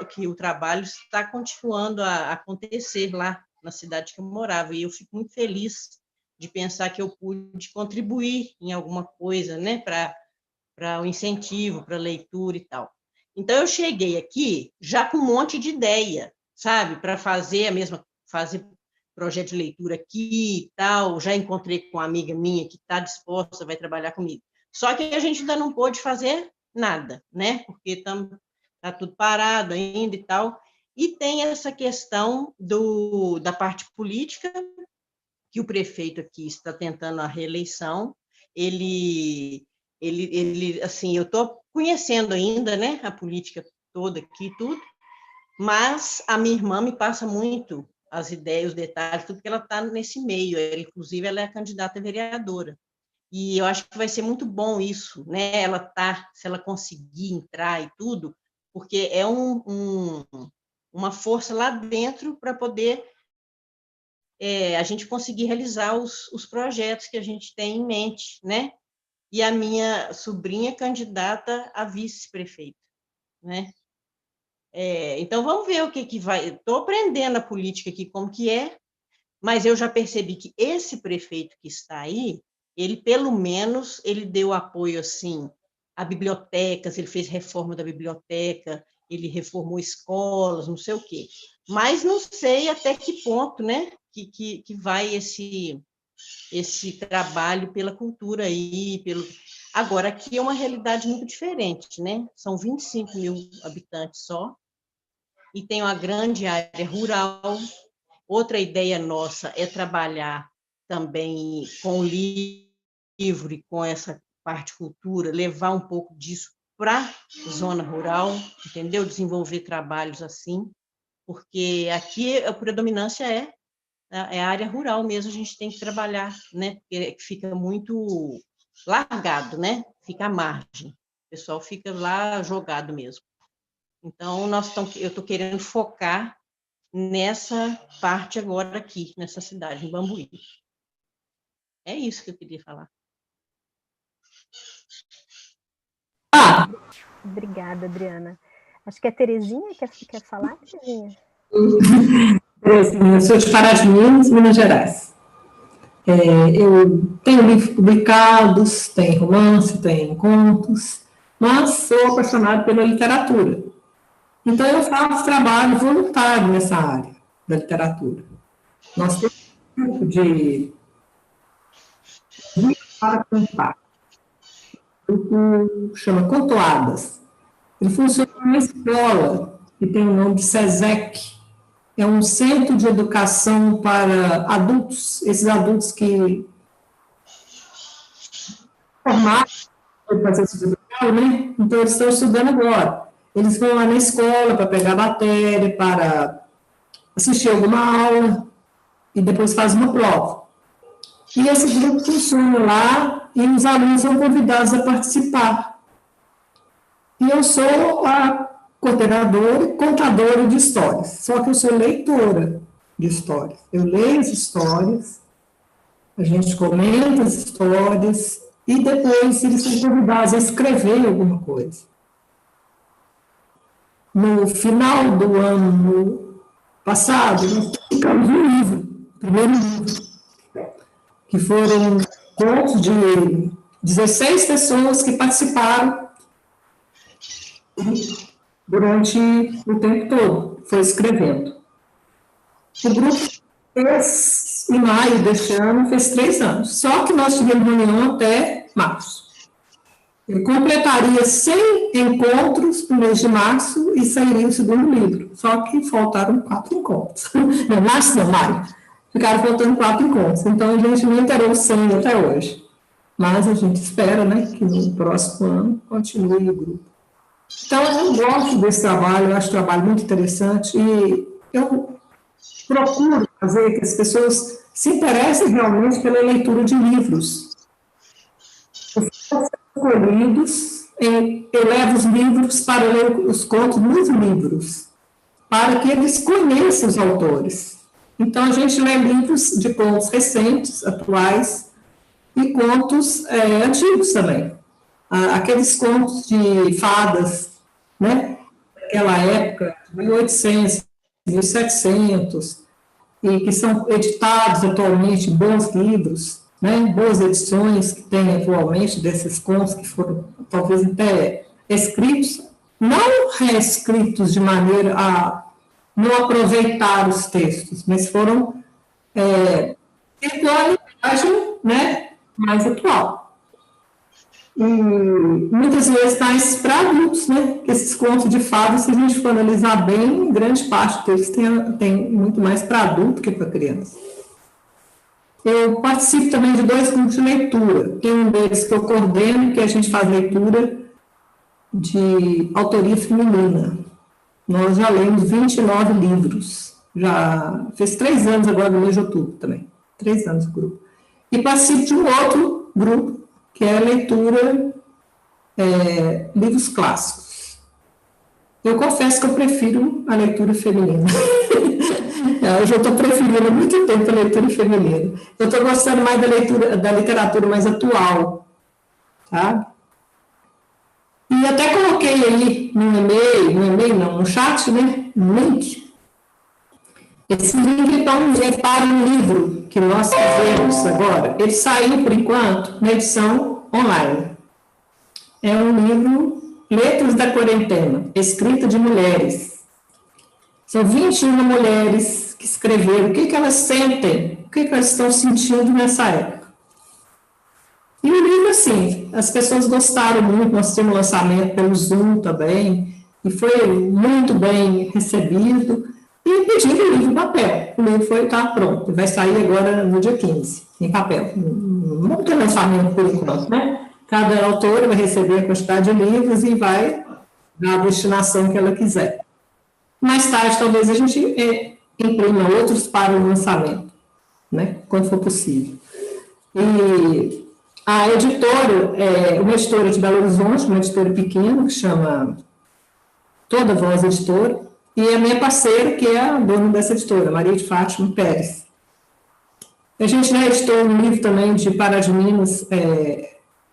que o trabalho está continuando a acontecer lá na cidade que eu morava, e eu fico muito feliz de pensar que eu pude contribuir em alguma coisa, né, para o incentivo, para a leitura e tal. Então, eu cheguei aqui já com um monte de ideia, sabe, para fazer projeto de leitura aqui e tal, já encontrei com uma amiga minha que está disposta, vai trabalhar comigo. Só que a gente ainda não pôde fazer nada, né? Porque está tudo parado ainda e tal. E tem essa questão da parte política, que o prefeito aqui está tentando a reeleição. Ele assim, eu estou conhecendo ainda, né, a política toda aqui e tudo, mas a minha irmã me passa muito as ideias, os detalhes, tudo, porque ela está nesse meio. Inclusive, ela é a candidata a vereadora. E eu acho que vai ser muito bom isso, né? Se ela conseguir entrar e tudo, porque é uma força lá dentro para poder a gente conseguir realizar os projetos que a gente tem em mente, né? E a minha sobrinha é candidata a vice-prefeita, né? Então, vamos ver o que vai... Estou aprendendo a política aqui, como que é, mas eu já percebi que esse prefeito que está aí, ele, pelo menos, ele deu apoio, assim, a bibliotecas, ele fez reforma da biblioteca, ele reformou escolas, não sei o quê. Mas não sei até que ponto, né, que vai esse trabalho pela cultura aí, Agora, aqui é uma realidade muito diferente, né? São 25 mil habitantes só, e tem uma grande área rural. Outra ideia nossa é trabalhar também com o livro e com essa parte cultura, levar um pouco disso para a zona rural, entendeu? Desenvolver trabalhos assim, porque aqui a predominância é a área rural mesmo, a gente tem que trabalhar, né? Porque fica muito largado, né? Fica à margem, o pessoal fica lá jogado mesmo. Então, eu estou querendo focar nessa parte agora aqui, nessa cidade, em Bambuí. É isso que eu queria falar. Obrigada, Adriana. Acho que a Terezinha quer falar, Terezinha? Eu sou de Pará de Minas, Minas Gerais. Eu tenho livros publicados, tenho romance, tenho contos, mas sou apaixonada pela literatura. Então, eu faço trabalho voluntário nessa área da literatura. Nós temos um grupo de para contar. O grupo chama Contoadas. Ele funciona numa escola que tem o nome de SESEC. É um centro de educação para adultos, esses adultos que formaram para fazer esse né? Então, eles estão estudando agora. Eles vão lá na escola para pegar matéria, para assistir alguma aula e depois fazem uma prova. E esse grupo funciona lá e os alunos são convidados a participar. E eu sou a coordenadora e contadora de histórias, só que eu sou leitora de histórias. Eu leio as histórias, a gente comenta as histórias e depois eles são convidados a escrever alguma coisa. No final do ano passado, nós publicamos um livro, o primeiro livro, que foram contos de 16 pessoas que participaram durante o tempo todo, foi escrevendo. O grupo fez, em maio deste ano, fez 3 anos, só que nós tivemos reunião até março. Eu completaria 100 encontros no mês de março e sairia o segundo livro, só que faltaram 4 encontros. Não, março não, maio. Ficaram faltando 4 encontros, então a gente não inteirou 100 até hoje. Mas a gente espera, né, que no próximo ano continue o grupo. Então, eu gosto desse trabalho, eu acho o trabalho muito interessante e eu procuro fazer que as pessoas se interessem realmente pela leitura de livros. Escolhidos, eu levo os livros para ler os contos nos livros, para que eles conheçam os autores. Então, a gente lê livros de contos recentes, atuais, e contos antigos também. Aqueles contos de fadas, né, daquela época, 1800, 1700, e que são editados atualmente, bons livros, né, boas edições que tem atualmente desses contos que foram, talvez, até escritos, não reescritos de maneira a não aproveitar os textos, mas foram com a linguagem, né, mais atual. E muitas vezes mais para adultos, né, que esses contos de fadas, se a gente for analisar bem, grande parte deles tem muito mais para adulto que para criança. Eu participo também de 2 grupos de leitura. Tem um deles que eu coordeno, que a gente faz leitura de autoria feminina. Nós já lemos 29 livros. Já fez 3 anos agora no mês de outubro também. 3 anos o grupo. E participo de um outro grupo, que é a leitura, livros clássicos. Eu confesso que eu prefiro a leitura feminina. Eu já estou preferindo há muito tempo a leitura feminina. Eu estou gostando mais da literatura mais atual, tá? E até coloquei aí no chat, né, um link. Esse link, então, é para um livro que nós fizemos agora. Ele saiu, por enquanto, na edição online. É um livro, Letras da Quarentena, escrita de mulheres. São 21 mulheres que escreveram o que elas sentem, o que elas estão sentindo nessa época. E o livro, assim, as pessoas gostaram muito, nós tínhamos um lançamento pelo Zoom também, e foi muito bem recebido, e pediram o livro em papel. O livro está pronto, vai sair agora no dia 15, em papel. Não tem lançamento por enquanto, né? Cada autora vai receber a quantidade de livros e vai dar a destinação que ela quiser. Mais tarde, talvez a gente imprima outros para o lançamento, né? Quando for possível. E a editora é uma editora de Belo Horizonte, uma editora pequena, que chama Toda Voz Editora, e a minha parceira, que é a dona dessa editora, Maria de Fátima Pérez. A gente já editou um livro também de Pará de Minas,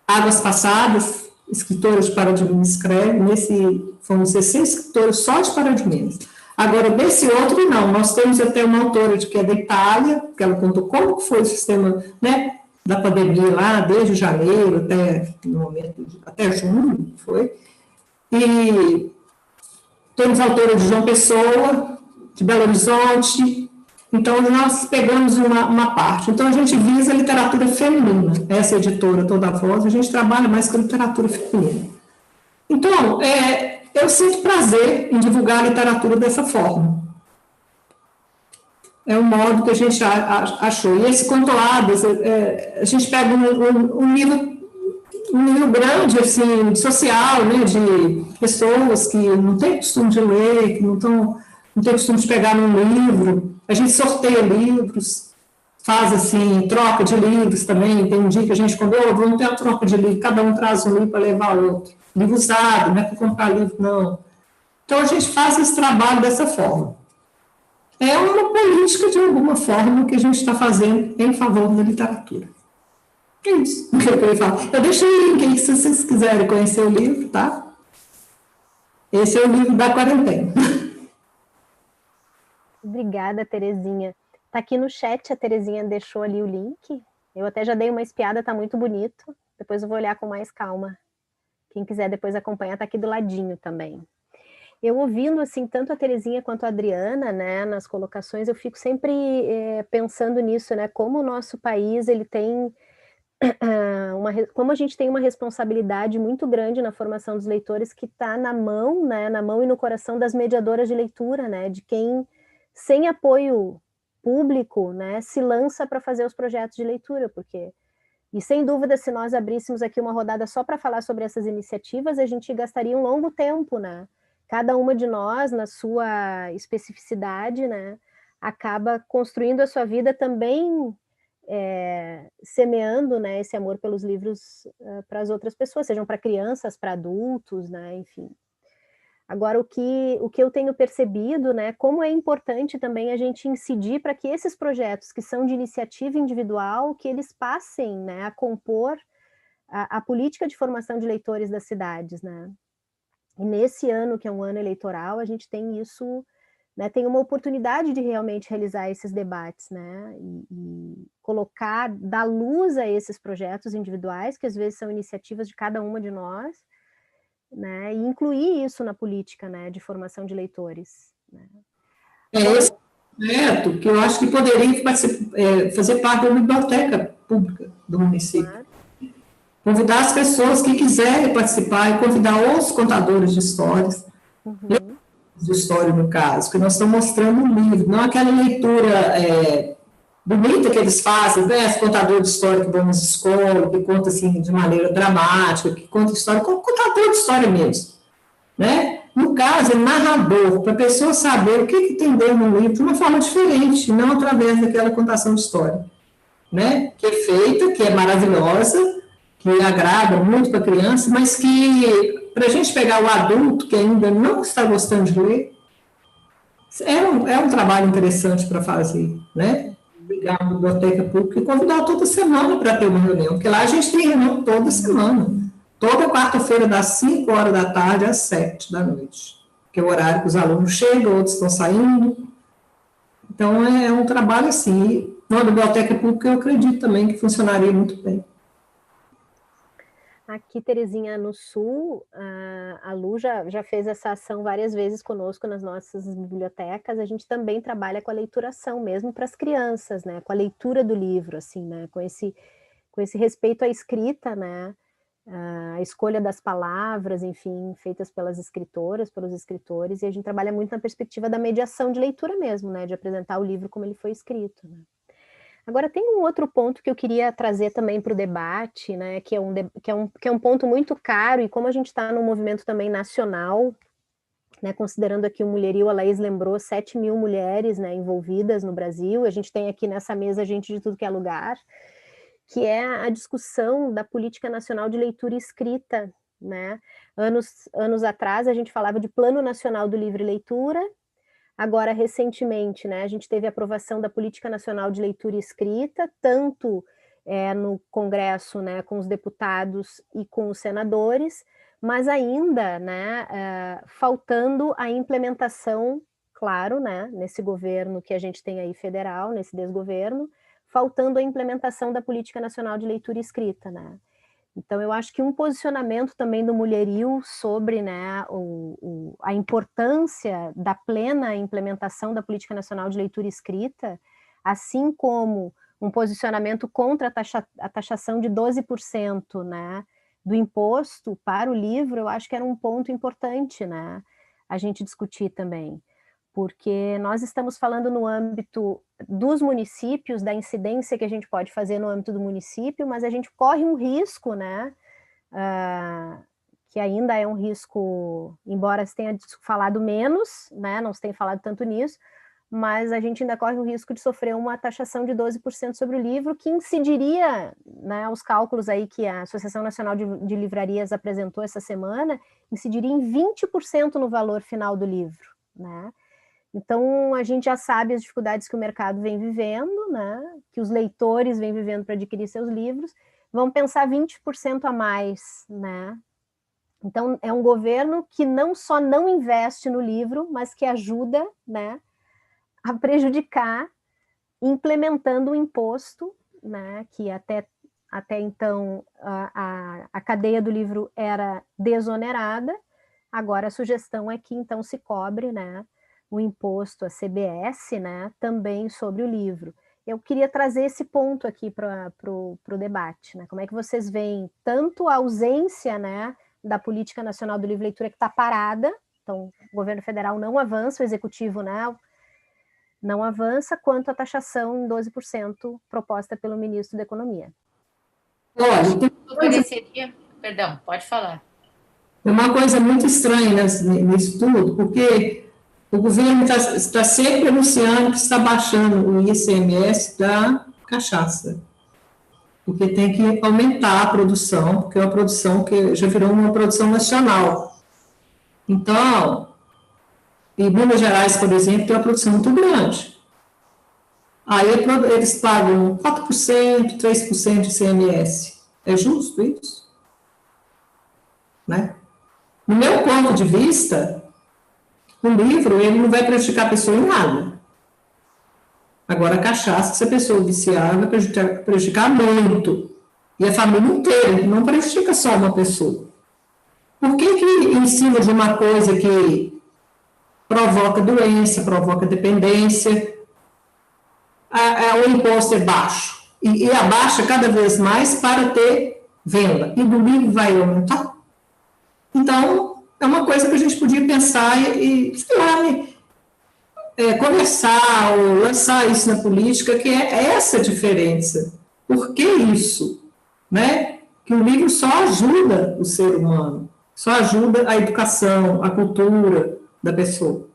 Águas Passadas, escritoras de Pará de Minas escreve, foram 16 escritores só de Pará de Minas. Agora, desse outro, não, nós temos até uma autora que é da Itália, que ela contou como foi o sistema, né, da pandemia lá, desde janeiro até no momento, até junho, foi. E temos a autora de João Pessoa, de Belo Horizonte. Então, nós pegamos uma parte. Então, a gente visa a literatura feminina. Essa editora Toda Voz, a gente trabalha mais com a literatura feminina. Então, eu sinto prazer em divulgar a literatura dessa forma. É o modo que a gente achou. E esse Contoadas, a gente pega um nível grande, assim, social, né, de pessoas que não têm costume de ler, que não têm costume de pegar num livro. A gente sorteia livros, faz, assim, troca de livros também. Tem um dia que a gente convidou, vamos ter uma troca de livro, cada um traz um livro para levar outro. Livro usado, não é para comprar livro, não. Então, a gente faz esse trabalho dessa forma. É uma política, de alguma forma, que a gente está fazendo em favor da literatura. É isso que eu queria falar. Eu deixei o link aí, se vocês quiserem conhecer o livro, tá? Esse é o livro da quarentena. Obrigada, Terezinha. Está aqui no chat, a Terezinha deixou ali o link. Eu até já dei uma espiada, está muito bonito. Depois eu vou olhar com mais calma. Quem quiser depois acompanhar, está aqui do ladinho também. Eu ouvindo, assim, tanto a Terezinha quanto a Adriana, né, nas colocações, eu fico sempre pensando nisso, né, como o nosso país, ele tem, como a gente tem uma responsabilidade muito grande na formação dos leitores que está na mão, né, na mão e no coração das mediadoras de leitura, né, de quem, sem apoio público, né, se lança para fazer os projetos de leitura, porque... E, sem dúvida, se nós abríssemos aqui uma rodada só para falar sobre essas iniciativas, a gente gastaria um longo tempo, né? Cada uma de nós, na sua especificidade, né, acaba construindo a sua vida também semeando, né, esse amor pelos livros para as outras pessoas, sejam para crianças, para adultos, né, enfim. Agora, o que eu tenho percebido, né, como é importante também a gente incidir para que esses projetos que são de iniciativa individual, que eles passem, né, a compor a política de formação de leitores das cidades, né. E nesse ano, que é um ano eleitoral, a gente tem isso, né, tem uma oportunidade de realmente realizar esses debates, né, e colocar, dar luz a esses projetos individuais, que às vezes são iniciativas de cada uma de nós, né, e incluir isso na política, né, de formação de leitores. Né. Esse projeto que eu acho que poderia fazer parte da biblioteca pública do município. Claro. Convidar as pessoas que quiserem participar e convidar outros contadores de histórias, de história no caso, que nós estamos mostrando um livro, não aquela leitura bonita que eles fazem, né, os contadores de história que vão nas escolas, que conta assim de maneira dramática, que conta história, como contador de história mesmo, né? No caso, é narrador, para a pessoa saber o que tem dentro do livro de uma forma diferente, não através daquela contação de história, né? Que é feita, que é maravilhosa, que agrada muito para a criança, mas que, para a gente pegar o adulto que ainda não está gostando de ler, é um trabalho interessante para fazer, né? Ligar a biblioteca pública e convidar toda semana para ter uma reunião, porque lá a gente tem reunião toda semana, toda quarta-feira, das 5 horas da tarde às 7 da noite, que é o horário que os alunos chegam, outros estão saindo. Então, é um trabalho assim. Na biblioteca pública, eu acredito também que funcionaria muito bem. Aqui, Terezinha, no Sul, a Lu já fez essa ação várias vezes conosco nas nossas bibliotecas. A gente também trabalha com a leituração mesmo para as crianças, né? Com a leitura do livro, assim, né? Com esse respeito à escrita, né? a escolha das palavras, enfim, feitas pelas escritoras, pelos escritores, e a gente trabalha muito na perspectiva da mediação de leitura mesmo, né, de apresentar o livro como ele foi escrito, né. Agora, tem um outro ponto que eu queria trazer também para o debate, né, que é um ponto muito caro, e como a gente está num movimento também nacional, né, considerando aqui o Mulherio, a Laís lembrou 7 mil mulheres, né, envolvidas no Brasil, a gente tem aqui nessa mesa gente de tudo que é lugar, que é a discussão da Política Nacional de Leitura e Escrita, né? Anos atrás a gente falava de Plano Nacional do Livro e Leitura, agora recentemente, né, a gente teve a aprovação da Política Nacional de Leitura e Escrita, tanto no Congresso, né, com os deputados e com os senadores, mas ainda, né, faltando a implementação, claro, né, nesse governo que a gente tem aí federal, nesse desgoverno, faltando a implementação da Política Nacional de Leitura e Escrita, né. Então, eu acho que um posicionamento também do Mulherio sobre, né, a importância da plena implementação da Política Nacional de Leitura e Escrita, assim como um posicionamento contra a taxação de 12%, né, do imposto para o livro, eu acho que era um ponto importante, né, a gente discutir também, porque nós estamos falando no âmbito dos municípios, da incidência que a gente pode fazer no âmbito do município, mas a gente corre um risco, né, que ainda é um risco, embora se tenha falado menos, né, não se tenha falado tanto nisso, mas a gente ainda corre o risco de sofrer uma taxação de 12% sobre o livro, que incidiria, né, os cálculos aí que a Associação Nacional de Livrarias apresentou essa semana, incidiria em 20% no valor final do livro, né. Então, a gente já sabe as dificuldades que o mercado vem vivendo, né, que os leitores vêm vivendo para adquirir seus livros, vão pensar 20% a mais, né. Então, é um governo que não só não investe no livro, mas que ajuda, né, a prejudicar, implementando o imposto, né, que até então a cadeia do livro era desonerada, agora a sugestão é que então se cobre, né, o imposto, a CBS, né, também sobre o livro. Eu queria trazer esse ponto aqui para o debate, né, como é que vocês veem tanto a ausência, né, da Política Nacional do Livro e Leitura que está parada, então o governo federal não avança, o executivo, né, não avança, quanto a taxação em 12% proposta pelo ministro da Economia. Olha, perdão, pode falar. É uma coisa muito estranha nisso tudo, porque o governo está sempre anunciando que está baixando o ICMS da cachaça, porque tem que aumentar a produção, porque é uma produção que já virou uma produção nacional. Então, em Minas Gerais, por exemplo, tem uma produção muito grande. Aí eles pagam 4%, 3% de ICMS. É justo isso? Né? No meu ponto de vista, o livro ele não vai prejudicar a pessoa em nada. Agora, a cachaça, se a pessoa viciar, vai prejudicar muito. E a família inteira, não prejudica só uma pessoa. Por que em cima de uma coisa que provoca doença, provoca dependência, o imposto é baixo? E abaixa cada vez mais para ter venda. E do livro vai aumentar? Então, é uma coisa que a gente podia pensar e sei lá, conversar ou lançar isso na política, que é essa diferença. Por que isso? Né? Que o livro só ajuda o ser humano, só ajuda a educação, a cultura da pessoa.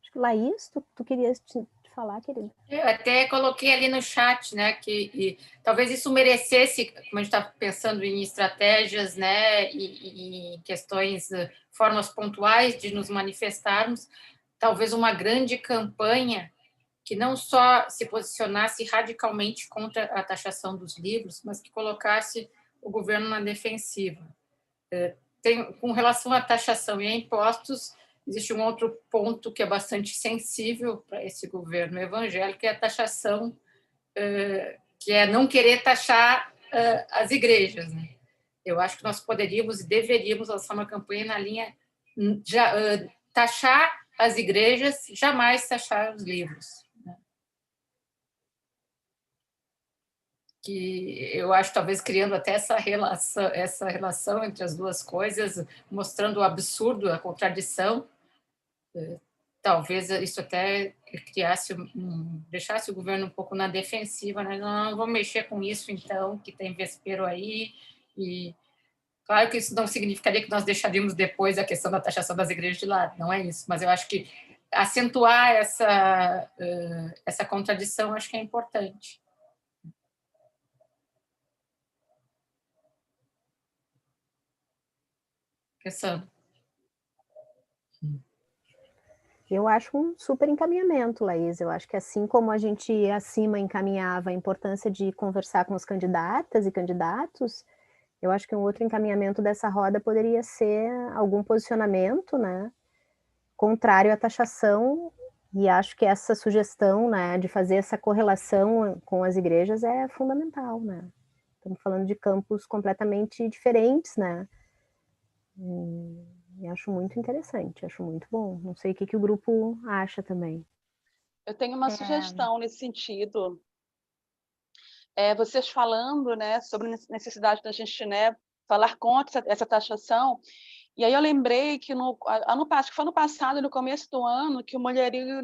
Acho que, Laís, tu querias te falar, querida? Eu até coloquei ali no chat, né, que talvez isso merecesse, como a gente está pensando em estratégias, né, e questões, formas pontuais de nos manifestarmos, talvez uma grande campanha que não só se posicionasse radicalmente contra a taxação dos livros, mas que colocasse o governo na defensiva. Com relação à taxação e a impostos, existe um outro ponto que é bastante sensível para esse governo evangélico, que é a taxação, que é não querer taxar as igrejas, né? Eu acho que nós poderíamos e deveríamos lançar uma campanha na linha de taxar as igrejas, jamais taxar os livros. Que eu acho, talvez, criando até essa relação entre as duas coisas, mostrando o absurdo, a contradição, talvez isso até deixasse o governo um pouco na defensiva, né? Não vamos mexer com isso, então, que tem vespero aí, e claro que isso não significaria que nós deixaríamos depois a questão da taxação das igrejas de lado, não é isso, mas eu acho que acentuar essa contradição acho que é importante. Pensando. Eu acho um super encaminhamento, Laís. Eu acho que assim como a gente acima encaminhava a importância de conversar com os candidatas e candidatos, eu acho que um outro encaminhamento dessa roda poderia ser algum posicionamento, né, contrário à taxação, e acho que essa sugestão, né, de fazer essa correlação com as igrejas é fundamental, né. Estamos falando de campos completamente diferentes, né, e acho muito interessante, acho muito bom. Não sei o que o grupo acha também. Eu tenho uma sugestão nesse sentido. Vocês falando, né, sobre a necessidade da gente, né, falar contra essa taxação, e aí eu lembrei que foi ano passado, no começo do ano, que o Mulherio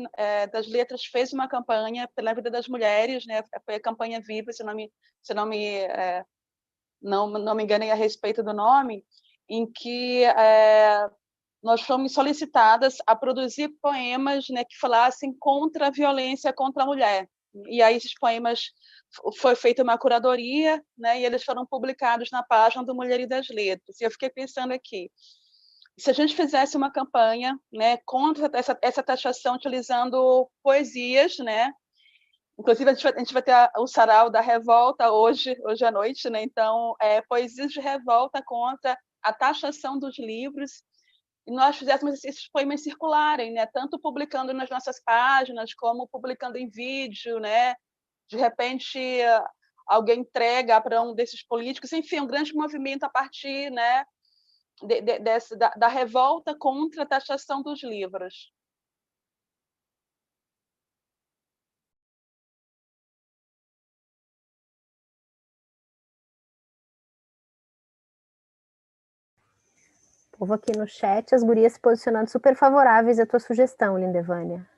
das Letras fez uma campanha pela vida das mulheres, né, foi a campanha Viva, se não me enganei a respeito do nome, em que nós fomos solicitadas a produzir poemas, né, que falassem contra a violência contra a mulher. E aí esses poemas foi feita uma curadoria, né, e eles foram publicados na página do Mulherio das Letras. E eu fiquei pensando aqui, se a gente fizesse uma campanha, né, contra essa taxação utilizando poesias, né, inclusive a gente vai ter o sarau da revolta hoje à noite, né, então poesias de revolta contra a taxação dos livros, e nós fizéssemos esses poemas circularem, né, tanto publicando nas nossas páginas, como publicando em vídeo, né, de repente alguém entrega para um desses políticos, enfim, um grande movimento a partir, né, da revolta contra a taxação dos livros. O povo aqui no chat, as gurias se posicionando super favoráveis à tua sugestão, Lindevânia.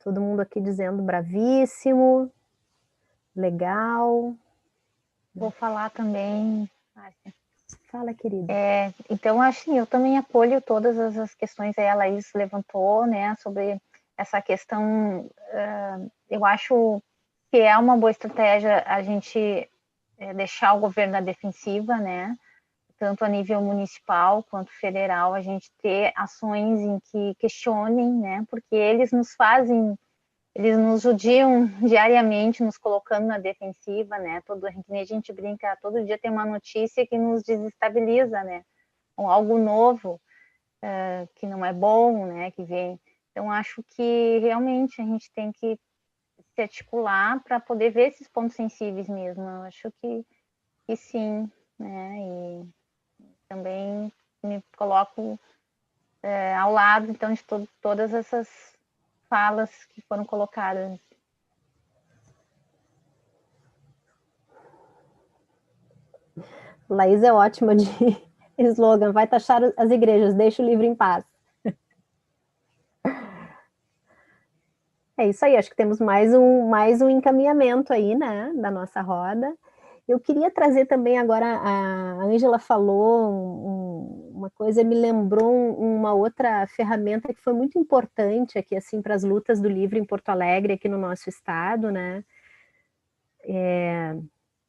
Todo mundo aqui dizendo bravíssimo, legal. Vou falar também, Márcia. Fala, querida. Então, assim, eu também acolho todas as questões aí a Laís levantou, né, sobre essa questão. Eu acho que é uma boa estratégia a gente deixar o governo na defensiva, né, tanto a nível municipal quanto federal, a gente ter ações em que questionem, né, porque eles nos judiam diariamente, nos colocando na defensiva, né, a gente brinca, todo dia tem uma notícia que nos desestabiliza, né, algo novo, que não é bom, né, que vem. Então, acho que realmente a gente tem que se articular para poder ver esses pontos sensíveis mesmo. Eu acho que sim, né, e também me coloco ao lado, então, de todas essas falas que foram colocadas. Laís é ótima de slogan, vai taxar as igrejas, deixa o livro em paz. É isso aí, acho que temos mais um encaminhamento aí, né, da nossa roda. Eu queria trazer também agora, a Ângela falou uma coisa, me lembrou uma outra ferramenta que foi muito importante aqui, assim, para as lutas do livro em Porto Alegre, aqui no nosso estado, né,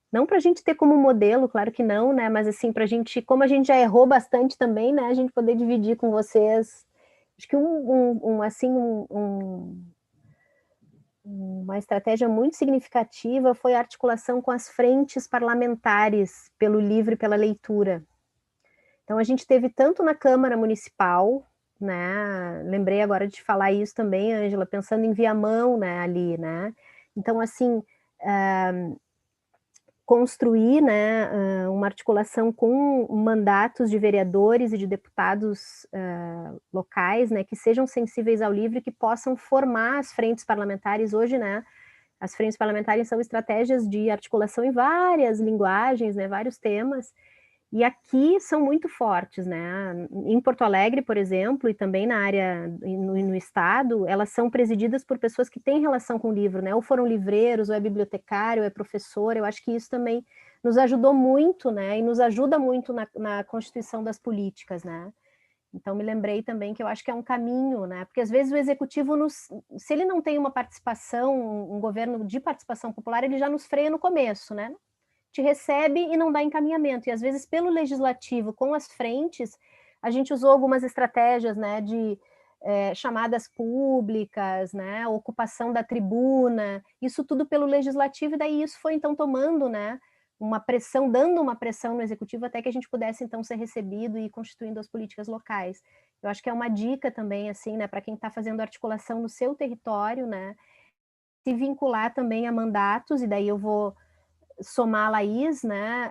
não para a gente ter como modelo, claro que não, né, mas assim, para a gente, como a gente já errou bastante também, né, a gente poder dividir com vocês, acho que uma estratégia muito significativa foi a articulação com as frentes parlamentares pelo livro e pela leitura. Então, a gente teve tanto na Câmara Municipal, né, lembrei agora de falar isso também, Ângela, pensando em Viamão, né, ali, né, então, assim, construir, né, uma articulação com mandatos de vereadores e de deputados locais, né, que sejam sensíveis ao livro e que possam formar as frentes parlamentares. Hoje, né, as frentes parlamentares são estratégias de articulação em várias linguagens, né, vários temas, e aqui são muito fortes, né? Em Porto Alegre, por exemplo, e também na área, no estado, elas são presididas por pessoas que têm relação com o livro, né? Ou foram livreiros, ou é bibliotecário, ou é professor. Eu acho que isso também nos ajudou muito, né? E nos ajuda muito na constituição das políticas, né? Então, me lembrei também que eu acho que é um caminho, né? Porque às vezes o executivo, se ele não tem uma participação, um governo de participação popular, ele já nos freia no começo, né? Te recebe e não dá encaminhamento. E às vezes, pelo legislativo, com as frentes, a gente usou algumas estratégias, né, de chamadas públicas, né, ocupação da tribuna, isso tudo pelo legislativo, e daí isso foi então tomando, né, uma pressão, dando uma pressão no executivo até que a gente pudesse então ser recebido e ir constituindo as políticas locais. Eu acho que é uma dica também, assim, né, para quem está fazendo articulação no seu território, né, se vincular também a mandatos, e daí eu vou somar a Laís, né,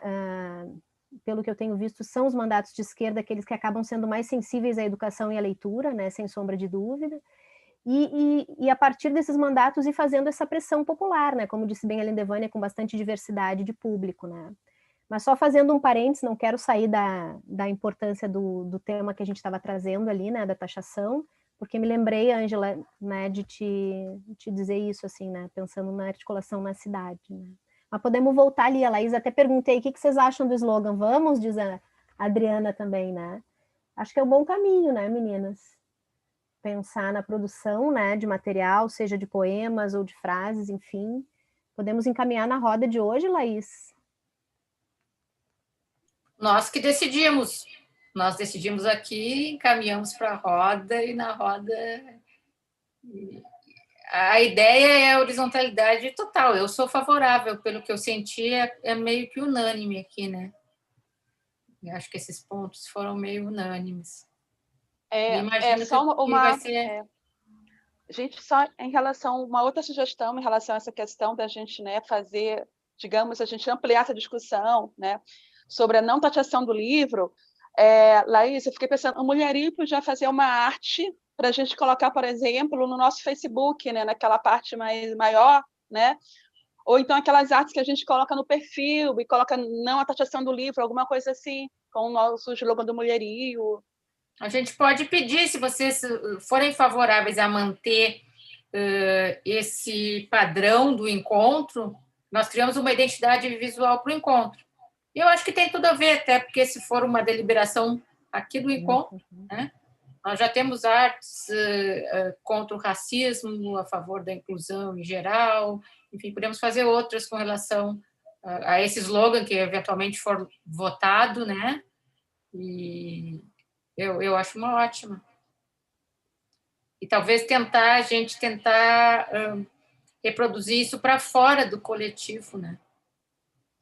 pelo que eu tenho visto, são os mandatos de esquerda aqueles que acabam sendo mais sensíveis à educação e à leitura, né, sem sombra de dúvida, e a partir desses mandatos ir fazendo essa pressão popular, né, como disse bem a Lindevânia, com bastante diversidade de público, né. Mas só fazendo um parênteses, não quero sair da importância do tema que a gente estava trazendo ali, né, da taxação, porque me lembrei, Ângela, né, de te dizer isso, assim, né, pensando na articulação na cidade, né. Mas podemos voltar ali, a Laís até perguntei, o que vocês acham do slogan? Vamos, diz a Adriana também, né? Acho que é um bom caminho, né, meninas? Pensar na produção, né, de material, seja de poemas ou de frases, enfim. Podemos encaminhar na roda de hoje, Laís? Nós que decidimos. Nós decidimos aqui, encaminhamos para a roda, e na roda... A ideia é a horizontalidade total. Eu sou favorável, pelo que eu senti, é meio que unânime aqui, né? Eu acho que esses pontos foram meio unânimes. Imagino só que vai ser... Gente, só em relação a uma outra sugestão, em relação a essa questão da gente, né, fazer, digamos, a gente ampliar essa discussão, né, sobre a não taxação do livro. Laís, eu fiquei pensando, o Mulherio podia fazer uma arte para a gente colocar, por exemplo, no nosso Facebook, né, naquela parte maior, né? Ou então aquelas artes que a gente coloca no perfil e coloca não a taxação do livro, alguma coisa assim, com o nosso slogan do Mulherio. A gente pode pedir, se vocês forem favoráveis a manter esse padrão do encontro, nós criamos uma identidade visual para o encontro. E eu acho que tem tudo a ver, até porque se for uma deliberação aqui do encontro, né? Nós já temos artes contra o racismo, a favor da inclusão em geral, enfim, podemos fazer outras com relação a esse slogan que eventualmente for votado, né? E eu acho uma ótima. E talvez a gente tentar reproduzir isso para fora do coletivo, né?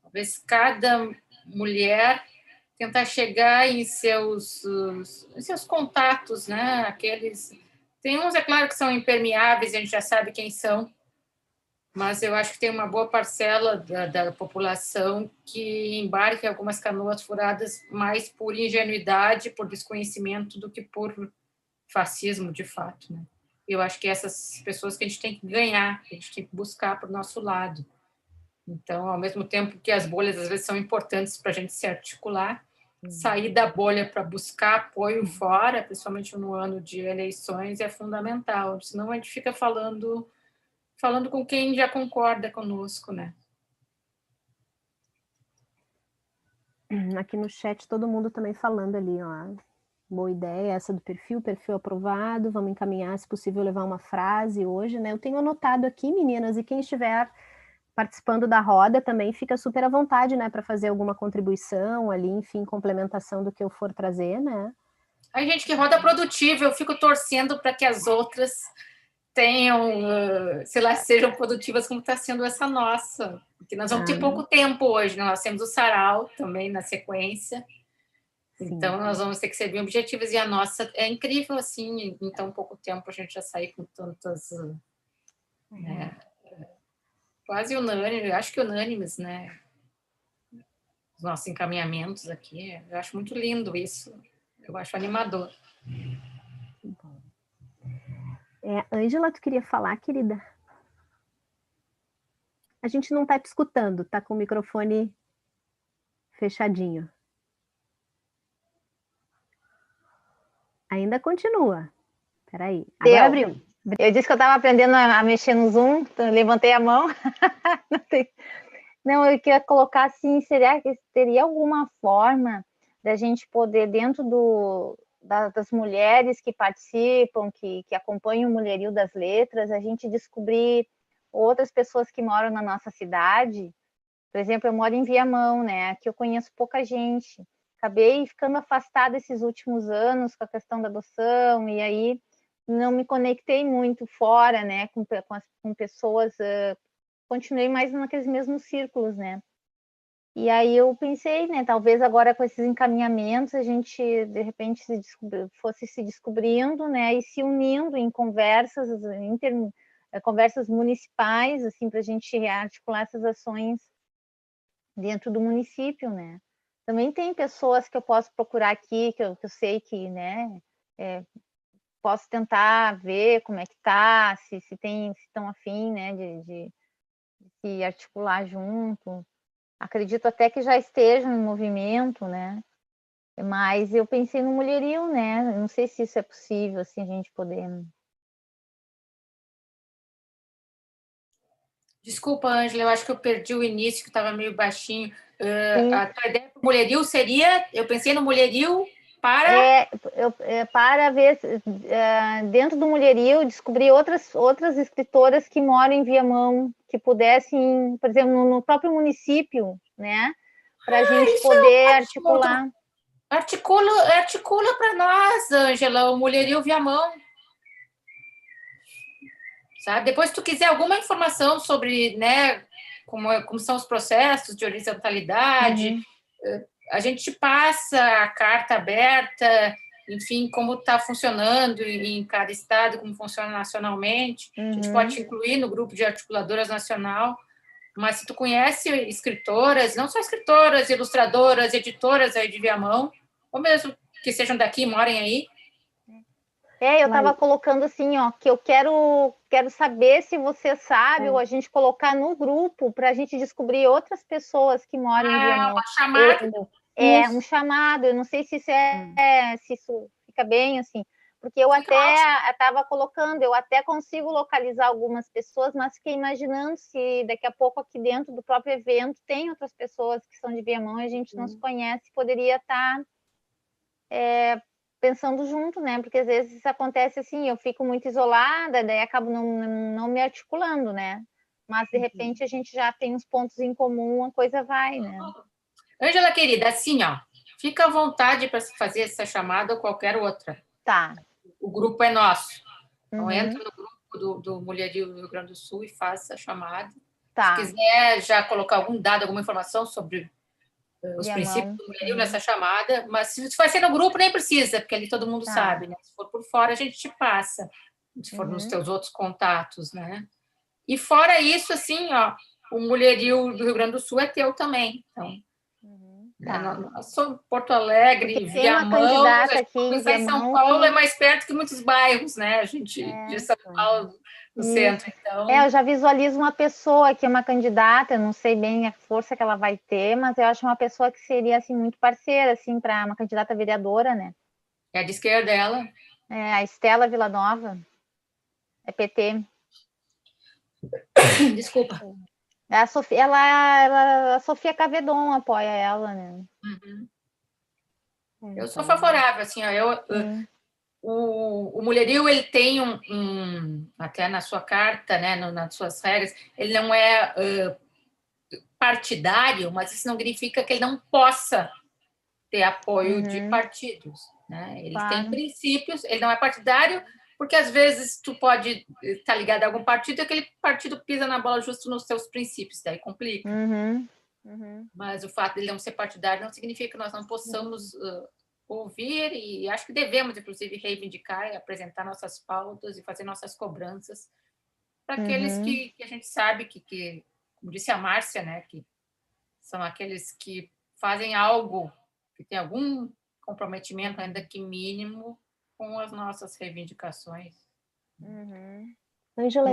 Talvez cada mulher tentar chegar em seus contatos, né? Aqueles... Tem uns, é claro, que são impermeáveis, a gente já sabe quem são, mas eu acho que tem uma boa parcela da população que embarca em algumas canoas furadas mais por ingenuidade, por desconhecimento, do que por fascismo, de fato, né? Eu acho que essas pessoas que a gente tem que ganhar, que a gente tem que buscar para o nosso lado. Então, ao mesmo tempo que as bolhas, às vezes, são importantes para a gente se articular, sair da bolha para buscar apoio fora, principalmente no ano de eleições, é fundamental. Senão a gente fica falando com quem já concorda conosco, né? Aqui no chat, todo mundo também falando ali, ó. Boa ideia, essa do perfil aprovado, vamos encaminhar, se possível, levar uma frase hoje, né? Eu tenho anotado aqui, meninas, e quem estiver participando da roda também fica super à vontade, né, para fazer alguma contribuição ali, enfim, complementação do que eu for trazer, né? Aí, gente, que roda produtiva, eu fico torcendo para que as outras tenham, sei lá, sejam produtivas como está sendo essa nossa, porque nós vamos ter pouco tempo hoje, né? Nós temos o sarau também na sequência, sim. Então nós vamos ter que ser bem objetivas, e a nossa é incrível, assim, em tão pouco tempo a gente já sair com tantas... quase unânimes, acho que unânimes, né? os nossos encaminhamentos aqui. Eu acho muito lindo isso. Eu acho animador. Ângela, tu queria falar, querida? A gente não está te escutando, tá com o microfone fechadinho. Ainda continua. Peraí, agora abriu. Eu disse que eu estava aprendendo a mexer no Zoom, então eu levantei a mão. Não, eu queria colocar assim, será que teria alguma forma da gente poder, dentro das mulheres que participam, que acompanham o Mulherio das Letras, a gente descobrir outras pessoas que moram na nossa cidade? Por exemplo, eu moro em Viamão, né? Aqui eu conheço pouca gente. Acabei ficando afastada esses últimos anos com a questão da adoção, e aí não me conectei muito fora, né? Com pessoas, continuei mais naqueles mesmos círculos, né? E aí eu pensei, né? Talvez agora com esses encaminhamentos a gente, de repente, fosse se descobrindo, né? E se unindo em conversas, conversas municipais, assim, para a gente articular essas ações dentro do município, né? Também tem pessoas que eu posso procurar aqui, que eu sei que, né, posso tentar ver como é que tá, se estão afim, né, de se articular junto. Acredito até que já estejam em movimento, né? Mas eu pensei no Mulherio, né? Não sei se isso é possível, assim, a gente poder... Desculpa, Ângela, eu acho que eu perdi o início, que estava meio baixinho. A tua ideia para o Mulherio seria, eu pensei no Mulherio para... para ver, dentro do Mulherio, descobrir outras escritoras que moram em Viamão, que pudessem, por exemplo, no próprio município, né? Para a gente poder articular. Articula para nós, Ângela, o Mulherio Viamão. Sabe? Depois, se tu quiser alguma informação sobre, né, como são os processos de horizontalidade, a gente te passa a carta aberta, enfim, como está funcionando em cada estado, como funciona nacionalmente. A gente pode te incluir no grupo de articuladoras nacional, mas se tu conhece escritoras, não só escritoras, ilustradoras, editoras aí de Viamão, ou mesmo que sejam daqui, morem aí, eu estava colocando assim, ó, que eu quero saber se você sabe, ou a gente colocar no grupo para a gente descobrir outras pessoas que moram em Viamão. Uma chamada. Um chamado, eu não sei se isso se isso fica bem, assim, porque eu até estava colocando, eu até consigo localizar algumas pessoas, mas fiquei imaginando se daqui a pouco aqui dentro do próprio evento tem outras pessoas que são de Viamão e a gente não se conhece, poderia estar pensando junto, né? Porque às vezes isso acontece assim, eu fico muito isolada, daí acabo não me articulando, né? Mas de repente a gente já tem uns pontos em comum, a coisa vai, né? Ângela, querida, assim, ó, fica à vontade para fazer essa chamada ou qualquer outra. Tá. O grupo é nosso. Então, entra no grupo do Mulherio do Rio Grande do Sul e faça a chamada. Tá. Se quiser já colocar algum dado, alguma informação sobre os princípios do Mulherio nessa chamada, mas se vai ser no grupo, nem precisa, porque ali todo mundo sabe, né? Se for por fora, a gente te passa, se for nos teus outros contatos, né? E fora isso, assim, ó, o Mulherio do Rio Grande do Sul é teu também, então... Nós somos Porto Alegre, Viamão, aqui em São Paulo é mais perto que muitos bairros, né? A gente de São Paulo, no centro, então... eu já visualizo uma pessoa que é uma candidata, não sei bem a força que ela vai ter, mas eu acho uma pessoa que seria, assim, muito parceira, assim, para uma candidata vereadora, né? É a de esquerda dela? É, a Estela Villanova, é PT. Desculpa. A Sofia, a Sofia Cavedon apoia ela, né? Eu sou favorável, assim, ó, o Mulherio, ele tem até na sua carta, né, nas suas regras, ele não é partidário, mas isso não significa que ele não possa ter apoio de partidos, né? Ele tem princípios, ele não é partidário, porque às vezes tu pode estar ligado a algum partido e aquele partido pisa na bola justo nos seus princípios, daí complica. Mas o fato de ele não ser partidário não significa que nós não possamos ouvir, e acho que devemos, inclusive, reivindicar e apresentar nossas pautas e fazer nossas cobranças para aqueles que a gente sabe que, como disse a Márcia, né, que são aqueles que fazem algo, que tem algum comprometimento, ainda que mínimo, com as nossas reivindicações. Ângela,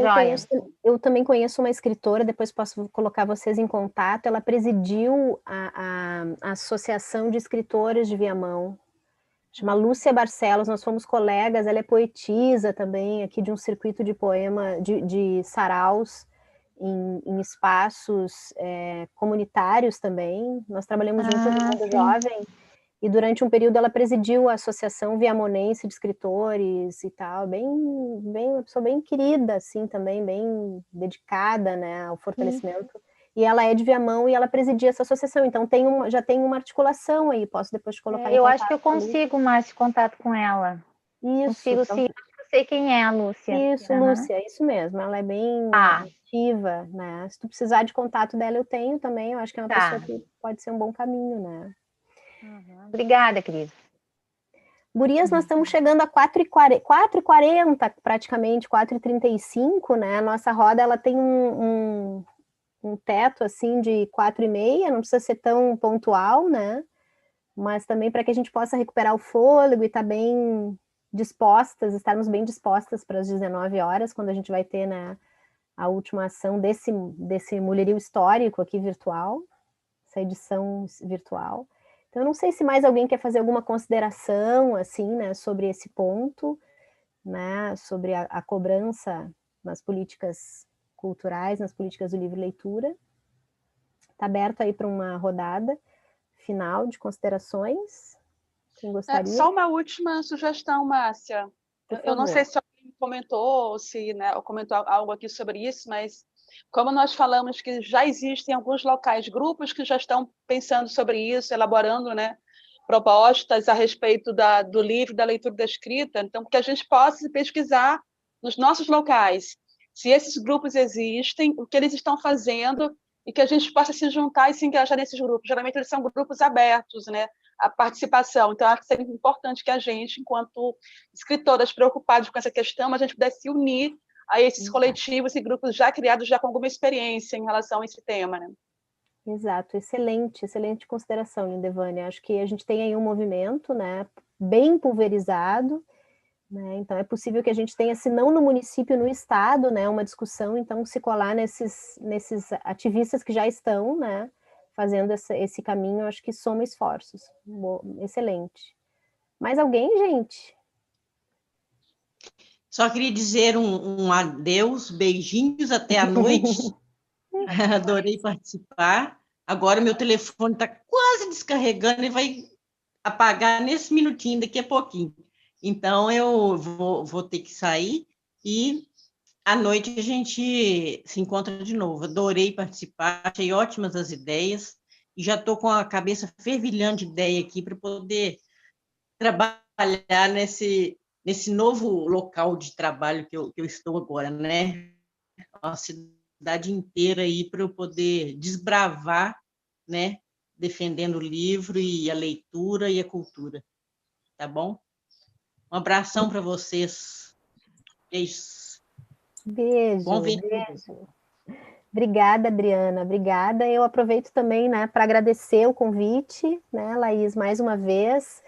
eu também conheço uma escritora, depois posso colocar vocês em contato, ela presidiu a Associação de Escritores de Viamão, chama Lúcia Barcelos, nós fomos colegas, ela é poetisa também, aqui de um circuito de poema, de saraus, em espaços comunitários também, nós trabalhamos juntos no Mundo Jovem, e durante um período ela presidiu a Associação Viamonense de Escritores e tal, uma pessoa bem querida, assim, também, bem dedicada, né, ao fortalecimento. E ela é de Viamão e ela presidia essa associação, então já tem uma articulação aí, posso depois te colocar em eu contato. acho que eu consigo mais contato com ela. Isso. Consigo, sim, eu sei quem é a Lúcia. Isso, Lúcia, isso mesmo, ela é bem ativa, né, se tu precisar de contato dela eu tenho também, eu acho que é uma pessoa que pode ser um bom caminho, né. Obrigada, Cris. Gurias, nós estamos chegando a 4h40 praticamente, 4h35, né? A nossa roda ela tem um teto assim de 4h30, não precisa ser tão pontual, né? Mas também para que a gente possa recuperar o fôlego e estar estarmos bem dispostas para as 19 horas, quando a gente vai ter, né, a última ação desse mulherio histórico aqui virtual, essa edição virtual. Então, eu não sei se mais alguém quer fazer alguma consideração, assim, né, sobre esse ponto, né, sobre a cobrança nas políticas culturais, nas políticas do livre-leitura. Está aberto aí para uma rodada final de considerações. Quem gostaria? Só uma última sugestão, Márcia. Eu não sei se alguém comentou, ou comentou algo aqui sobre isso, mas como nós falamos que já existem alguns locais, grupos que já estão pensando sobre isso, elaborando, né, propostas a respeito do livro, da leitura e da escrita, então que a gente possa pesquisar nos nossos locais, se esses grupos existem, o que eles estão fazendo, e que a gente possa se juntar e se engajar nesses grupos. Geralmente eles são grupos abertos, né, à participação. Então, acho que seria importante que a gente, enquanto escritoras preocupadas com essa questão, a gente pudesse se unir a esses coletivos e grupos já criados, já com alguma experiência em relação a esse tema, né? Exato, excelente consideração, Lindevânia. Acho que a gente tem aí um movimento, né, bem pulverizado, né, então é possível que a gente tenha, se não no município, no estado, né, uma discussão, então se colar nesses ativistas que já estão, né, fazendo esse caminho, acho que soma esforços. Excelente. Mais alguém, gente? Só queria dizer um adeus, beijinhos, até a noite. Adorei participar. Agora meu telefone está quase descarregando e vai apagar nesse minutinho, daqui a pouquinho. Então, eu vou ter que sair e à noite a gente se encontra de novo. Adorei participar, achei ótimas as ideias e já estou com a cabeça fervilhando de ideia aqui para poder trabalhar nesse novo local de trabalho que eu estou agora, né? A cidade inteira aí para eu poder desbravar, né? Defendendo o livro e a leitura e a cultura. Tá bom? Um abração para vocês. Beijos. Beijo. Bom ver. Beijo. Obrigada, Adriana. Obrigada. Eu aproveito também, né, para agradecer o convite, né, Laís, mais uma vez.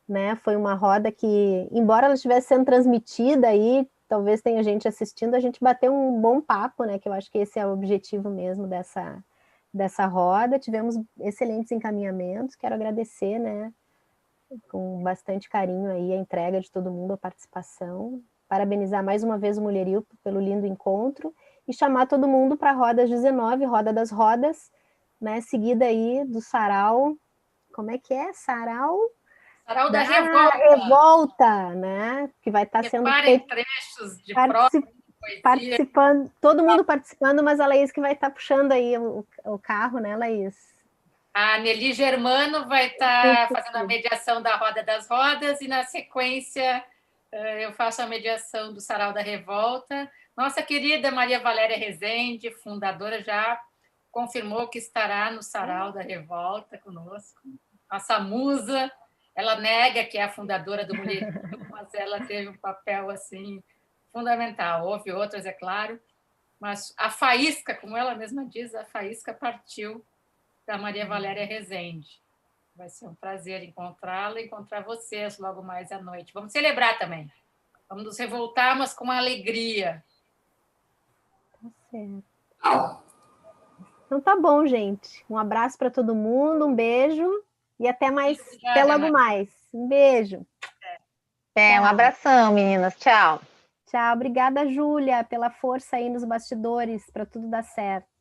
Né, foi uma roda que, embora ela estivesse sendo transmitida aí, talvez tenha gente assistindo, a gente bateu um bom papo, né, que eu acho que esse é o objetivo mesmo dessa roda. Tivemos excelentes encaminhamentos, quero agradecer, né, com bastante carinho aí a entrega de todo mundo, a participação, parabenizar mais uma vez o Mulherio pelo lindo encontro e chamar todo mundo para a roda 19, Roda das Rodas, né, seguida aí do sarau, como é que é? Sarau da Revolta, né? Que vai estar sendo feito trechos de participando, todo mundo participando, mas a Laís que vai estar puxando aí o carro, né, Laís? A Nelly Germano vai estar fazendo a mediação da Roda das Rodas e, na sequência, eu faço a mediação do Sarau da Revolta. Nossa querida Maria Valéria Rezende, fundadora, já confirmou que estará no Sarau da Revolta conosco. Nossa musa. Ela nega que é a fundadora do Mulherio, mas ela teve um papel assim fundamental. Houve outras, é claro, mas a faísca, como ela mesma diz, a faísca partiu da Maria Valéria Rezende. Vai ser um prazer encontrá-la e encontrar vocês logo mais à noite. Vamos celebrar também. Vamos nos revoltar, mas com alegria. Tá certo. Então tá bom, gente. Um abraço para todo mundo, um beijo e até mais, Obrigada, até logo mais. Um beijo. Um abração, meninas. Tchau. Tchau. Obrigada, Júlia, pela força aí nos bastidores para tudo dar certo.